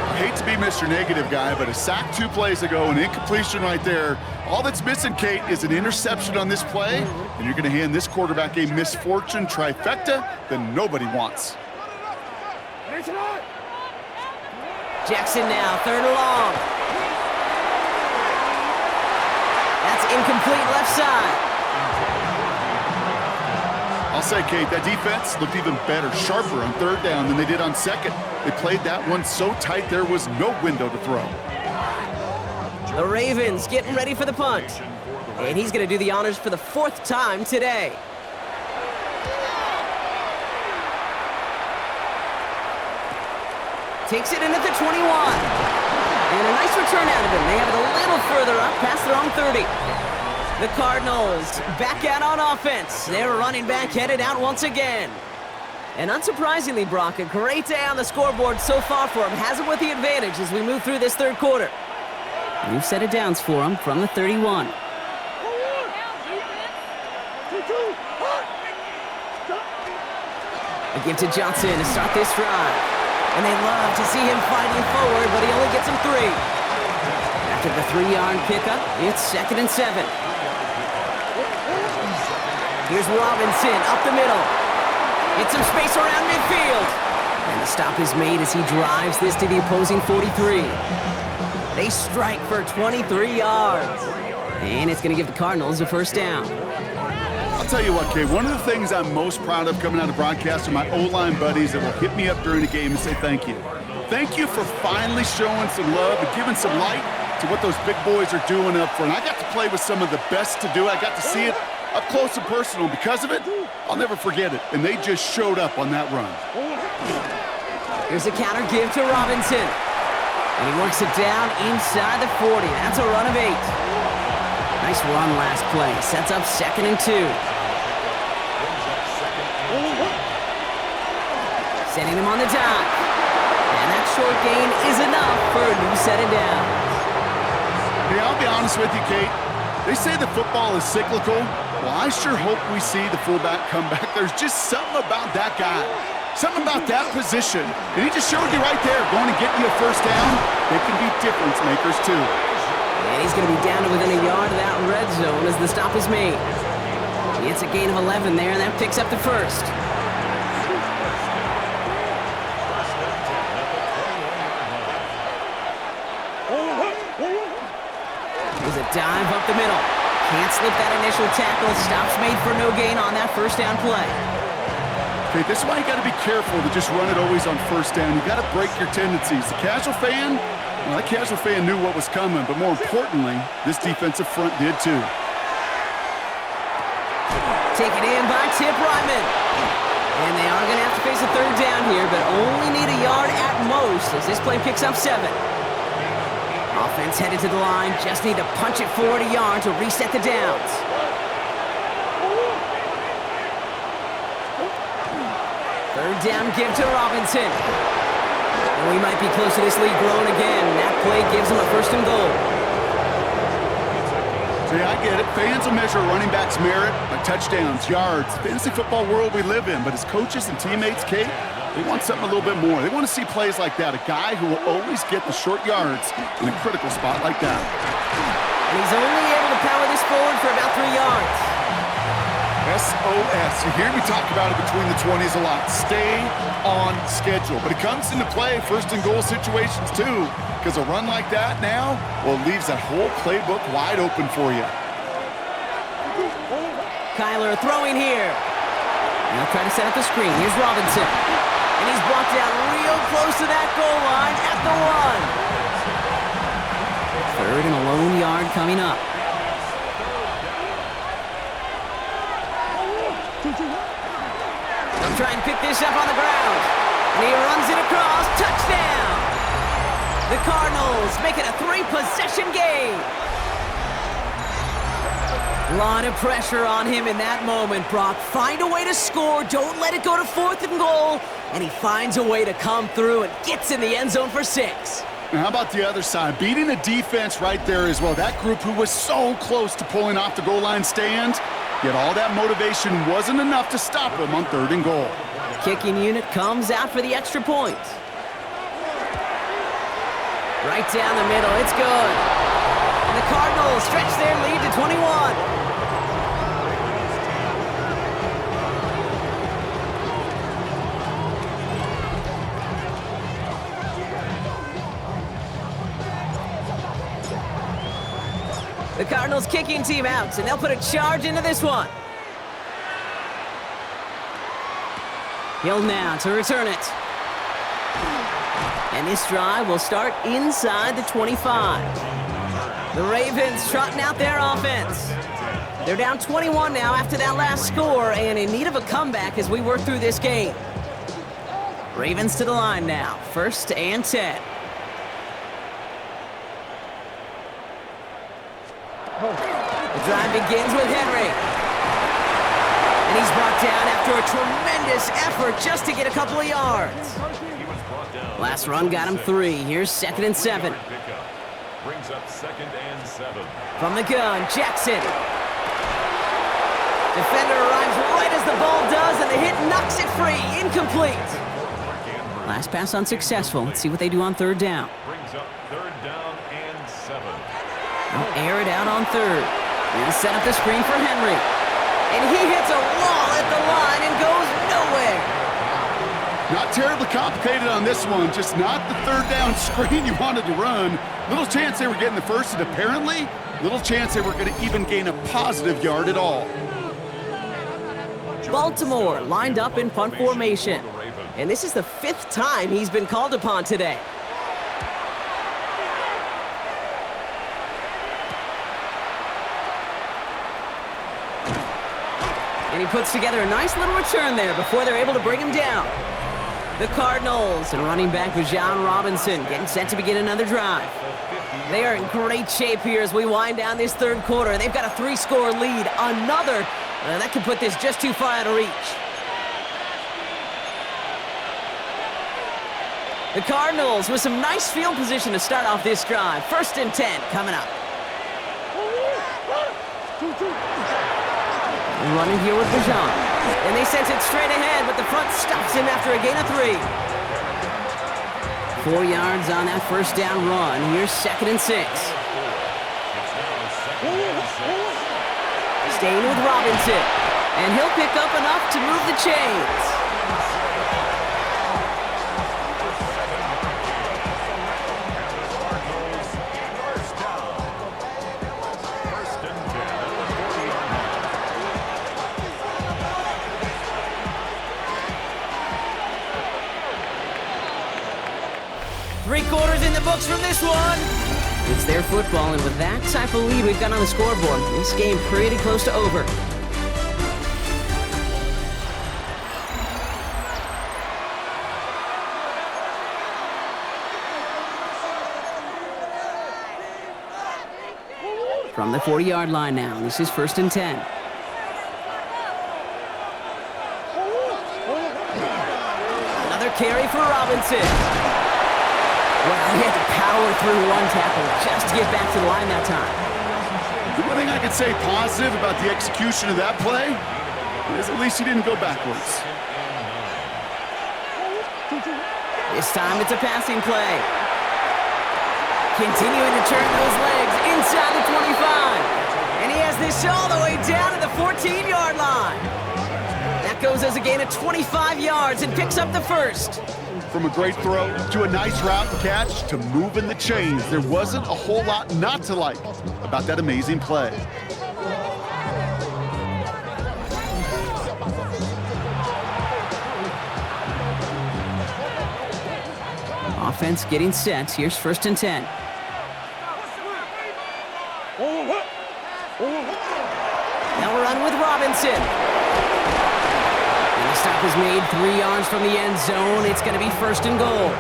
I hate to be Mr. Negative guy, but a sack 2 plays ago, an incompletion right there. All that's missing, Kate, is an interception on this play, and you're going to hand this quarterback a misfortune trifecta that nobody wants. Jackson now, 3rd and long. That's incomplete left side. I'll say, Kate, that defense looked even better, sharper on 3rd down than they did on 2nd. They played that one so tight there was no window to throw. The Ravens getting ready for the punt. And he's going to do the honors for the 4th time today. Takes it in at the 21. And a nice return out of him. They have it a little further up past their own 30. The Cardinals back out on offense. Their running back headed out once again. And unsurprisingly, Brock, a great day on the scoreboard so far for him. Has him with the advantage as we move through this 3rd quarter. New set of downs for him from the 31. A give to Johnson to start this drive. And they love to see him fighting forward, but he only gets him 3. After the 3-yard pickup, it's 2nd and 7. Here's Robinson up the middle. Get some space around midfield. And the stop is made as he drives this to the opposing 43. They strike for 23 yards. And it's going to give the Cardinals a first down. I'll tell you what, Kay, one of the things I'm most proud of coming out of broadcast are my O-line buddies that will hit me up during the game and say thank you. Thank you for finally showing some love and giving some light to what those big boys are doing up front. I got to play with some of the best to do it. I got to see it up close and personal. Because of it, I'll never forget it. And they just showed up on that run. Here's a counter give to Robinson. And he works it down inside the 40. That's a run of 8. Nice run last play. Sets up 2nd and 2. Setting him on the dive. And that short gain is enough for a new set of downs. Hey, I'll be honest with you, Kate. They say the football is cyclical. Well, I sure hope we see the fullback come back. There's just something about that guy. Something about that position. And he just showed you right there, going to get you a first down. They can be difference makers, too. And he's going to be down to within a yard of that red zone as the stop is made. It's a gain of 11 there, and that picks up the first. There's a dive up the middle. Can't slip that initial tackle. Stops made for no gain on that first down play. Okay, this is why you got to be careful to just run it always on first down. You got to break your tendencies. The casual fan, well, that casual fan knew what was coming, but more importantly, this defensive front did too. Taken in by Tip Ryman. And they are going to have to face a third down here, but only need a yard at most as this play picks up 7. Offense headed to the line. Just need to punch it 40 yards to reset the downs. Third down give to Robinson. And we might be close to this lead growing again. That play gives them a 1st and goal. See, I get it. Fans will measure running backs' merit by touchdowns, yards, fantasy football world we live in. But as coaches and teammates, Kate, they want something a little bit more. They want to see plays like that. A guy who will always get the short yards in a critical spot like that. And he's only able to power this forward for about 3 yards. SOS. You hear me talk about it between the 20s a lot. Stay on schedule. But it comes into play 1st and goal situations too. Because a run like that now, well, leaves that whole playbook wide open for you. Kyler throwing here. And they'll try to set up the screen. Here's Robinson. And he's brought down real close to that goal line at the 1. 3rd and a lone yard coming up. They'll try and pick this up on the ground. And he runs it across. Touchdown! The Cardinals make it a 3-possession game. A lot of pressure on him in that moment, Brock. Find a way to score. Don't let it go to 4th and goal. And he finds a way to come through and gets in the end zone for 6. And how about the other side? Beating the defense right there as well. That group who was so close to pulling off the goal line stand, yet all that motivation wasn't enough to stop him on 3rd and goal. Kicking unit comes out for the extra point. Right down the middle. It's good. And the Cardinals stretch their lead to 21. The Cardinals kicking team out, and they'll put a charge into this one. Hill now to return it. And this drive will start inside the 25. The Ravens trotting out their offense. They're down 21 now after that last score and in need of a comeback as we work through this game. Ravens to the line now, 1st and 10. The drive begins with Henry. And he's brought down after a tremendous effort just to get a couple of yards. Last run got him 3. Here's 2nd and 7. Brings up 2nd and 7. From the gun, Jackson. Defender arrives right as the ball does, and the hit knocks it free. Incomplete. Last pass unsuccessful. Let's see what they do on 3rd down. Brings up 3rd down and 7. They'll air it out on 3rd. And set up the screen for Henry. And he hits a wall at the line and goes nowhere. Not terribly complicated on this one, just not the third down screen you wanted to run. Little chance they were getting the first, and apparently, little chance they were going to even gain a positive yard at all. Baltimore lined up in punt formation. And this is the 5th time he's been called upon today. And he puts together a nice little return there before they're able to bring him down. The Cardinals and running back Bijan Robinson getting set to begin another drive. They are in great shape here as we wind down this third quarter. They've got a 3-score lead. Another, that could put this just too far out of reach. The Cardinals with some nice field position to start off this drive. 1st and 10 coming up. Running here with Bijan. And they sent it straight ahead, but the front stops him after a gain of 3. 4 yards on that first down run. Here's 2nd and 6. Staying with Robinson. And he'll pick up enough to move the chains. Three-quarters in the books from this one. It's their football, and with that type of lead we've got on the scoreboard, this game pretty close to over. From the 40-yard line now, this is 1st and 10. Another carry for Robinson. Well, he had to power through one tackle just to get back to the line that time. The one thing I could say positive about the execution of that play is at least he didn't go backwards. This time it's a passing play. Continuing to turn those legs inside the 25. And he has this all the way down to the 14-yard line. That goes as a gain of 25 yards and picks up the first. From a great throw to a nice route and catch to moving the chains, there wasn't a whole lot not to like about that amazing play. Offense getting set. Here's 1st and 10. Now we're on with Robinson. And the stop is made 3 yards from the end zone. It's going to be 1st and goal.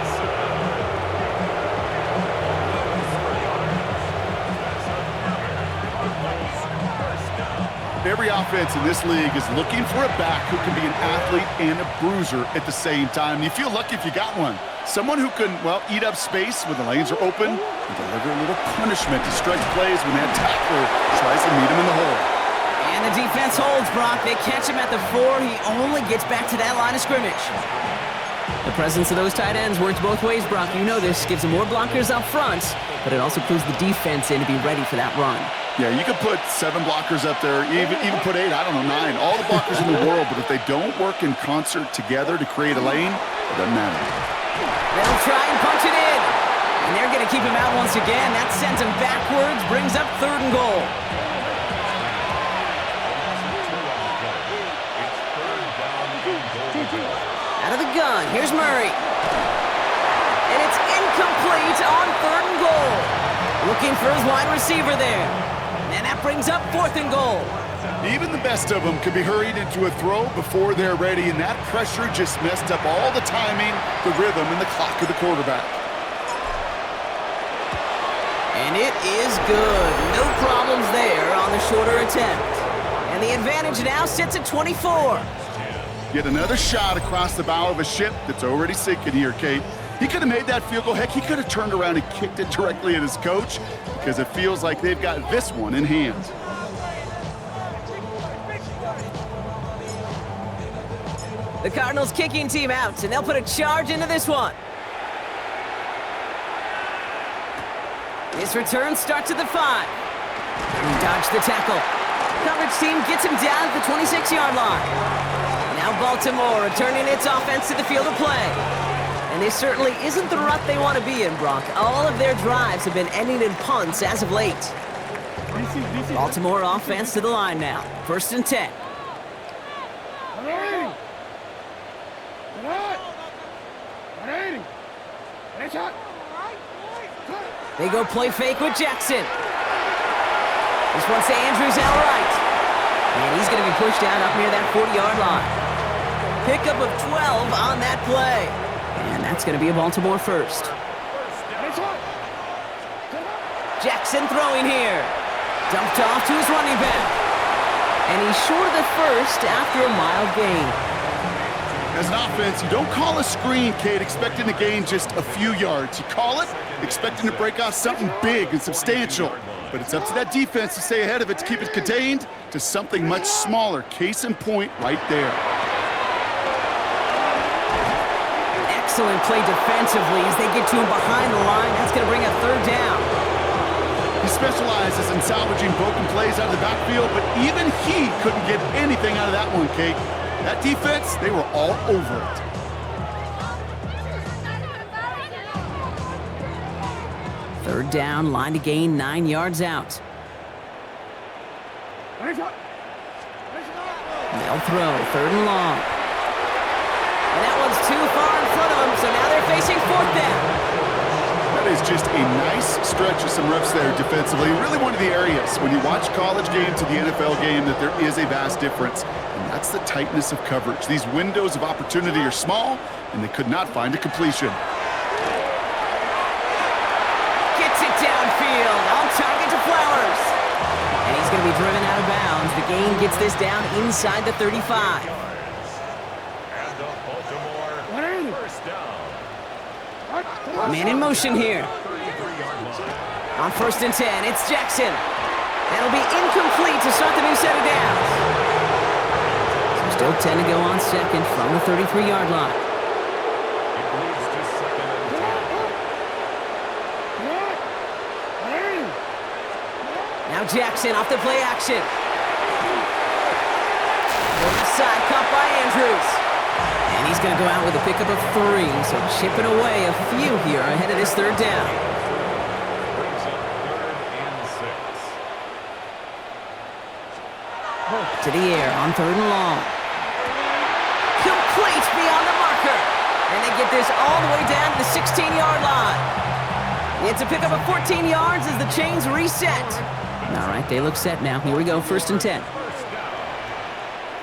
Every offense in this league is looking for a back who can be an athlete and a bruiser at the same time. You feel lucky if you got one. Someone who can, well, eat up space when the lanes are open and deliver a little punishment to stretch plays when that tackler tries to meet him in the hole. And the defense holds, Brock. They catch him at the 4. He only gets back to that line of scrimmage. The presence of those tight ends works both ways, Brock. You know this. Gives them more blockers up front, but it also clues the defense in to be ready for that run. Yeah, you could put 7 blockers up there, even put 8, I don't know, 9. All the blockers in the world, but if they don't work in concert together to create a lane, it doesn't matter. They'll try and punch it in. And they're going to keep him out once again. That sends him backwards, brings up 3rd and goal. Out of the gun, here's Murray. And it's incomplete on 3rd and goal. Looking for his wide receiver there. And that brings up 4th and goal. Even the best of them could be hurried into a throw before they're ready, and that pressure just messed up all the timing, the rhythm, and the clock of the quarterback. And it is good. No problems there on the shorter attempt. And the advantage now sits at 24. Yet another shot across the bow of a ship that's already sinking here, Kate. He could have made that field goal. Heck, he could have turned around and kicked it directly at his coach because it feels like they've got this one in hand. The Cardinals kicking team out, and they'll put a charge into this one. This return starts at the 5. He dodged the tackle. Coverage team gets him down at the 26-yard line. Now Now Baltimore returning its offense to the field of play. And this certainly isn't the rut they want to be in, Brock. All of their drives have been ending in punts as of late. Baltimore offense to the line now. 1st and 10. They go play fake with Jackson. This one's to Andrews out right. And he's going to be pushed down up near that 40-yard line. Pickup of 12 on that play. And that's going to be a Baltimore first. Jackson throwing here. Dumped off to his running back. And he's short of the first after a mild gain. As an offense, you don't call a screen, Kate, expecting to gain just a few yards. You call it expecting to break off something big and substantial. But it's up to that defense to stay ahead of it, to keep it contained to something much smaller. Case in point right there. Excellent play defensively as they get to him behind the line. That's going to bring a 3rd down. He specializes in salvaging broken plays out of the backfield, but even he couldn't get anything out of that one, Kate. That defense, they were all over it. Third down, line to gain 9 yards out. They'll throw, 3rd and long. And that one's too far in front of them, so now they're facing 4th down. That is just a nice stretch of some reps there defensively. Really one of the areas when you watch college game to the NFL game that there is a vast difference. And that's the tightness of coverage. These windows of opportunity are small, and they could not find a completion. Gets it downfield, on target to Flowers. And he's going to be driven out of bounds. The gain gets this down inside the 35. And the Baltimore first down. Man in motion here. 33-yard line. On 1st and 10, it's Jackson. That'll be incomplete to start the new set of downs. So still 10 to go on 2nd from the 33-yard line. It leads to 2nd and 10. Now Jackson off the play action. Side caught by Andrews. And he's going to go out with a pickup of 3, so chipping away a few here ahead of this 3rd down. Brings up 3rd and 6. To the air on 3rd and long. Complete beyond the marker. And they get this all the way down to the 16-yard line. It's a pickup of 14 yards as the chains reset. All right, they look set now. Here we go, 1st and 10. First down.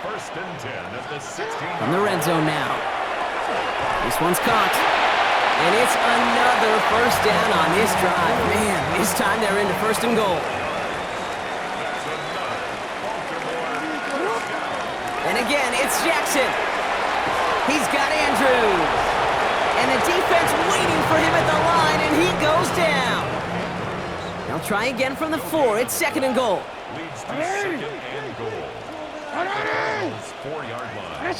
1st and 10 at the 16. From the red zone now. This one's caught. And it's another 1st down on this drive. Man, this time they're into 1st and goal. And again, it's Jackson. He's got Andrews. And the defense waiting for him at the line, and he goes down. They'll try again from the 4. It's 2nd and goal. Leads to 2nd and goal. At the Cardinals' 4-yard line.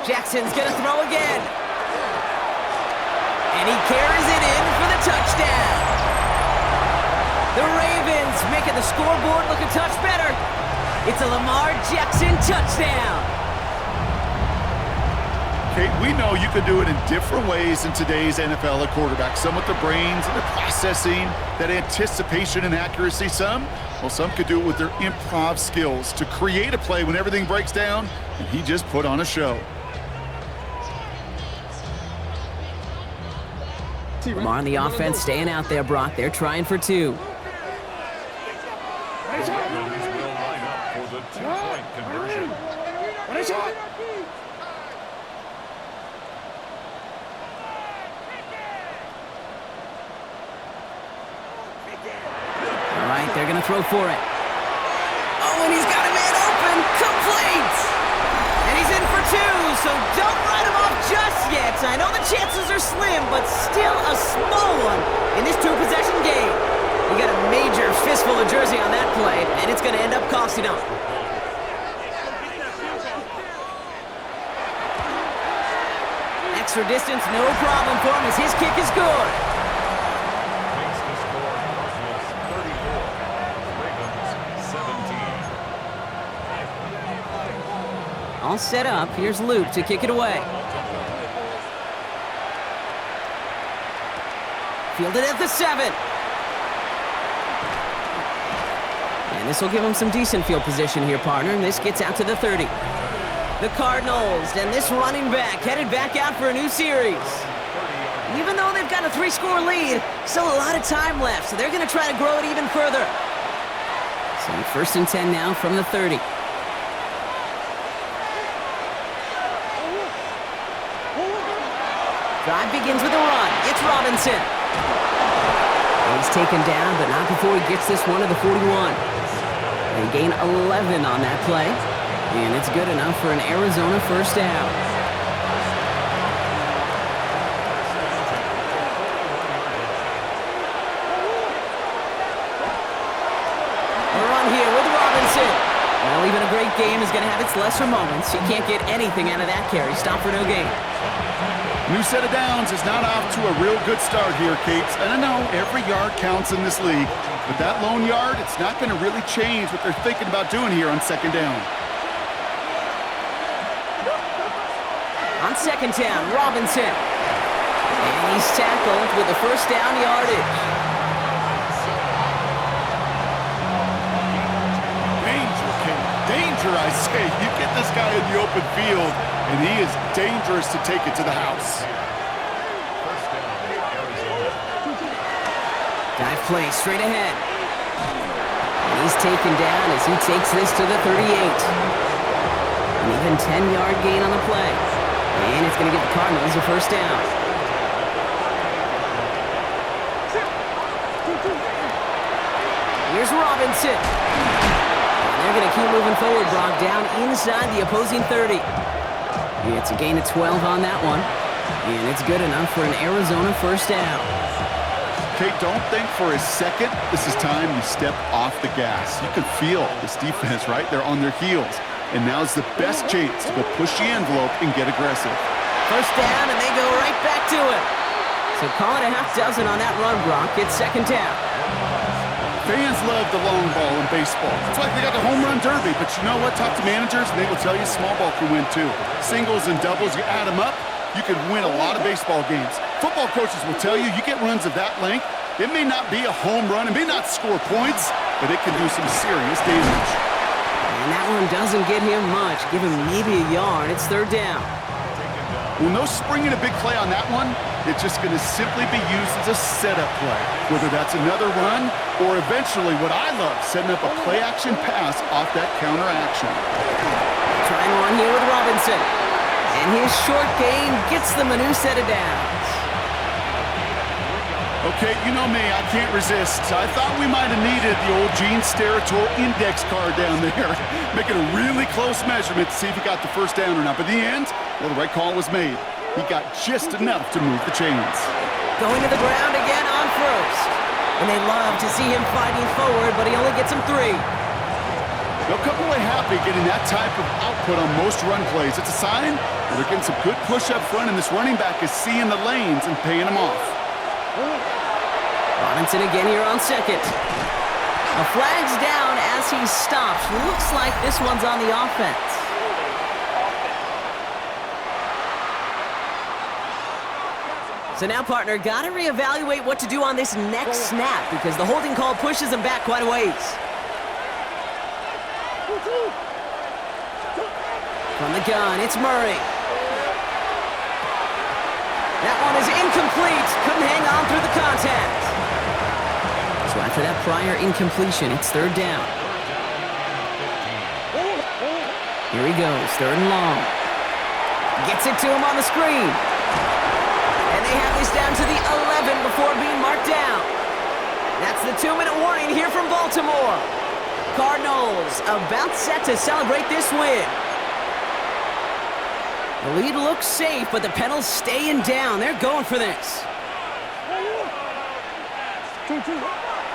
Jackson's going to throw again. And he carries it in for the touchdown. The Ravens making the scoreboard look a touch better. It's a Lamar Jackson touchdown. Kate, we know you can do it in different ways in today's NFL at quarterback. Some with the brains and the processing, that anticipation and accuracy. Some could do it with their improv skills to create a play when everything breaks down, and he just put on a show. Lamar on the offense staying out there, Brock. They're trying for 2. Ravens will line up for the 2-point conversion. All right, they're going to throw for it. Oh, and he's got a man open. Complete. And he's in for 2, so don't write him off just yet. I know the chances are slim, but still a small one in this 2-possession game. You got a major fistful of jersey on that play, and it's going to end up costing him. Extra distance, no problem for him as his kick is good. Makes the score Cardinals 34, Ravens 17. all set up. Here's Luke to kick it away. Fielded at the 7. And this will give him some decent field position here, partner. And this gets out to the 30. The Cardinals, and this running back headed back out for a new series. Even though they've got a 3-score lead, still a lot of time left, so they're going to try to grow it even further. So 1st and 10 now from the 30. Drive begins with a run. It's Robinson. He's taken down, but not before he gets this one to the 41. They gain 11 on that play, and it's good enough for an Arizona first down. A run here with Robinson. Well, even a great game is going to have its lesser moments. You can't get anything out of that carry. Stop for no gain. New set of downs is not off to a real good start here, Kate. And I know every yard counts in this league, but that lone yard, it's not going to really change what they're thinking about doing here on 2nd down. On 2nd down, Robinson. And he's tackled with the first down yardage. Danger, Kate. Danger, I say. You get this guy in the open field, and he is dangerous to take it to the house. Dive play straight ahead. And he's taken down as he takes this to the 38. An even 10-yard gain on the play. And it's going to give the Cardinals a first down. Here's Robinson. And they're going to keep moving forward, Brock, down inside the opposing 30. It's a gain of 12 on that one. And it's good enough for an Arizona first down. Kate, don't think for a second this is time you step off the gas. You can feel this defense, right? They're on their heels. And now's the best chance to go push the envelope and get aggressive. First down, and they go right back to it. So call it a half dozen on that run, Brock. It's 2nd down. Fans love the long ball in baseball. It's like they got the home run derby. But you know what? Talk to managers, and they will tell you small ball can win too. Singles and doubles, you add them up, you can win a lot of baseball games. Football coaches will tell you, you get runs of that length, it may not be a home run, it may not score points, but it can do some serious damage. And that one doesn't get him much. Give him maybe a yard. It's 3rd down. Well, no springing a big play on that one. It's just going to simply be used as a setup play, whether that's another run or eventually what I love, setting up a play-action pass off that counter action. Trying to run here with Robinson. And his short gain gets them a new set of downs. Okay, you know me, I can't resist. I thought we might have needed the old Gene Steratore index card down there, making a really close measurement to see if he got the first down or not. But in the end, well, the right call was made. He got just enough to move the chains. Going to the ground again on first. And they love to see him fighting forward, but he only gets him 3. They'll come away happy getting that type of output on most run plays. It's a sign that they're getting some good push up front, and this running back is seeing the lanes and paying them off. Robinson again here on 2nd. A flag's down as he stops. Looks like this one's on the offense. So now, partner, got to reevaluate what to do on this next snap because the holding call pushes him back quite a ways. From the gun, it's Murray. That one is incomplete. Couldn't hang on through the contact. So after that prior incompletion, it's 3rd down. Here he goes, 3rd and long. Gets it to him on the screen. And they have this down to the 11 before being marked down. That's the 2-minute warning here from Baltimore. Cardinals about set to celebrate this win. The lead looks safe, but the penalty's staying down. They're going for this.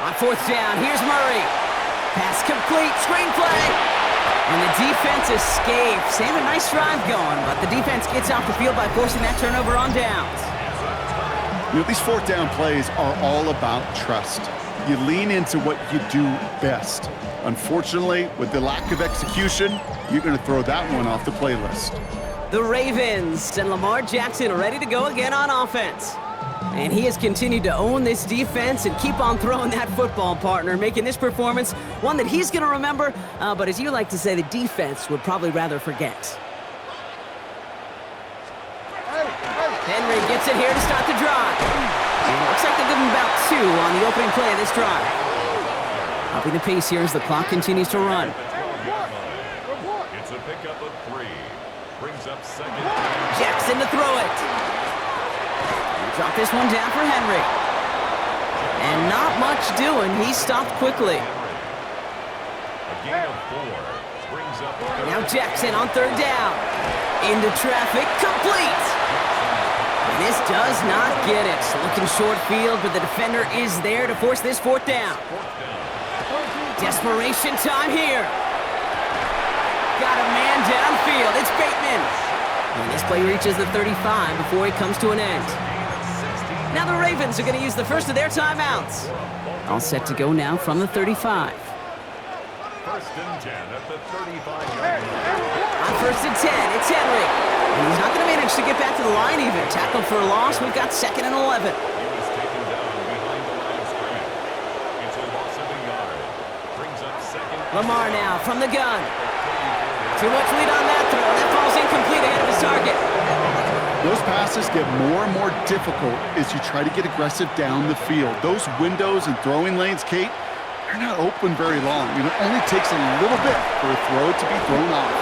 On 4th down, here's Murray. Pass complete, screenplay. And the defense escapes. They have a nice drive going, but the defense gets off the field by forcing that turnover on downs. You know, these 4th down plays are all about trust. you lean into what you do best. Unfortunately, with the lack of execution, you're going to throw that one off the playlist. The Ravens and Lamar Jackson ready to go again on offense. And he has continued to own this defense and keep on throwing that football, partner, making this performance one that he's going to remember, but as you like to say, the defense would probably rather forget. Henry gets it here to start the drive. And it looks like they'll give him about 2 on the opening play of this drive. Upping the pace here as the clock continues to run. It's a pickup of 3. Brings up second. Jackson to throw it. Drop this one down for Henry. And not much doing. He stopped quickly. A gain of 4. Brings up Now Jackson on 3rd down. Into traffic. Complete. And this does not get it. Looking short field, but the defender is there to force this 4th down. Desperation time here. Got a man downfield. It's Bateman. And this play reaches the 35 before it comes to an end. Now the Ravens are going to use the first of their timeouts. All set to go now from the 35. First and 10 at the 35-yard line. On 1st and 10, it's Henry. And he's not going to manage to get back to the line even. Tackle for a loss. We've got 2nd and 11. He was taken down behind the line of scrimmage. It's a loss of a yard. Brings up second. Lamar now from the gun. Too much lead on that throw. That ball's incomplete ahead of his target. Those passes get more and more difficult as you try to get aggressive down the field. Those windows and throwing lanes, Kate, they're not open very long. It only takes a little bit for a throw to be thrown off.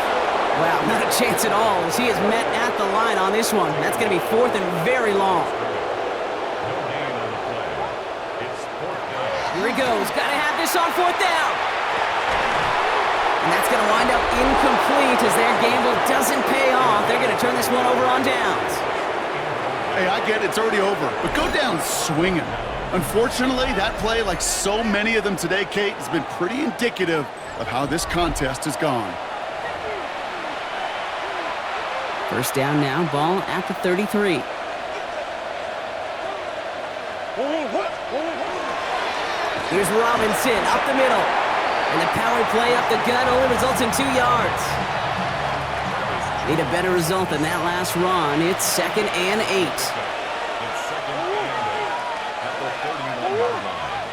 Wow, not a chance at all as he is met at the line on this one. That's going to be 4th and very long. No gain on the play. It's 4th down. Here he goes. Got to have this on 4th down. And that's going to wind up incomplete as their gamble doesn't pay off. They're going to turn this one over on downs. Hey, I get it, it's already over, but go down swinging. Unfortunately, that play, like so many of them today, Kate, has been pretty indicative of how this contest has gone. First down now, ball at the 33. Here's Robinson up the middle. And the power play up the gut only results in 2 yards. Need a better result than that last run. It's 2nd and 8. It's 2nd and 8 at the 31-yard line.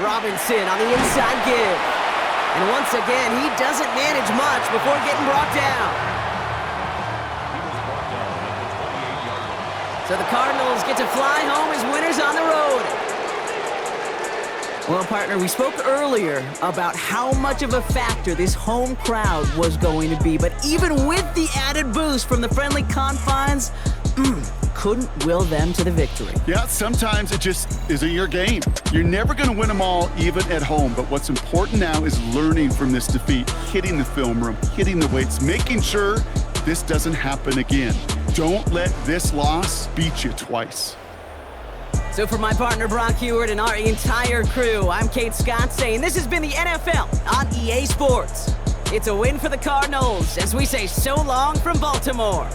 Robinson on the inside give. And once again, he doesn't manage much before getting brought down. He was brought down at the 28-yard line. So the Cardinals get to fly home as winners on the road. Well, partner, we spoke earlier about how much of a factor this home crowd was going to be. But even with the added boost from the friendly confines, couldn't will them to the victory. Yeah, sometimes it just isn't your game. You're never going to win them all, even at home. But what's important now is learning from this defeat, hitting the film room, hitting the weights, making sure this doesn't happen again. Don't let this loss beat you twice. So for my partner Brock Heward and our entire crew, I'm Kate Scott saying this has been the NFL on EA Sports. It's a win for the Cardinals as we say so long from Baltimore.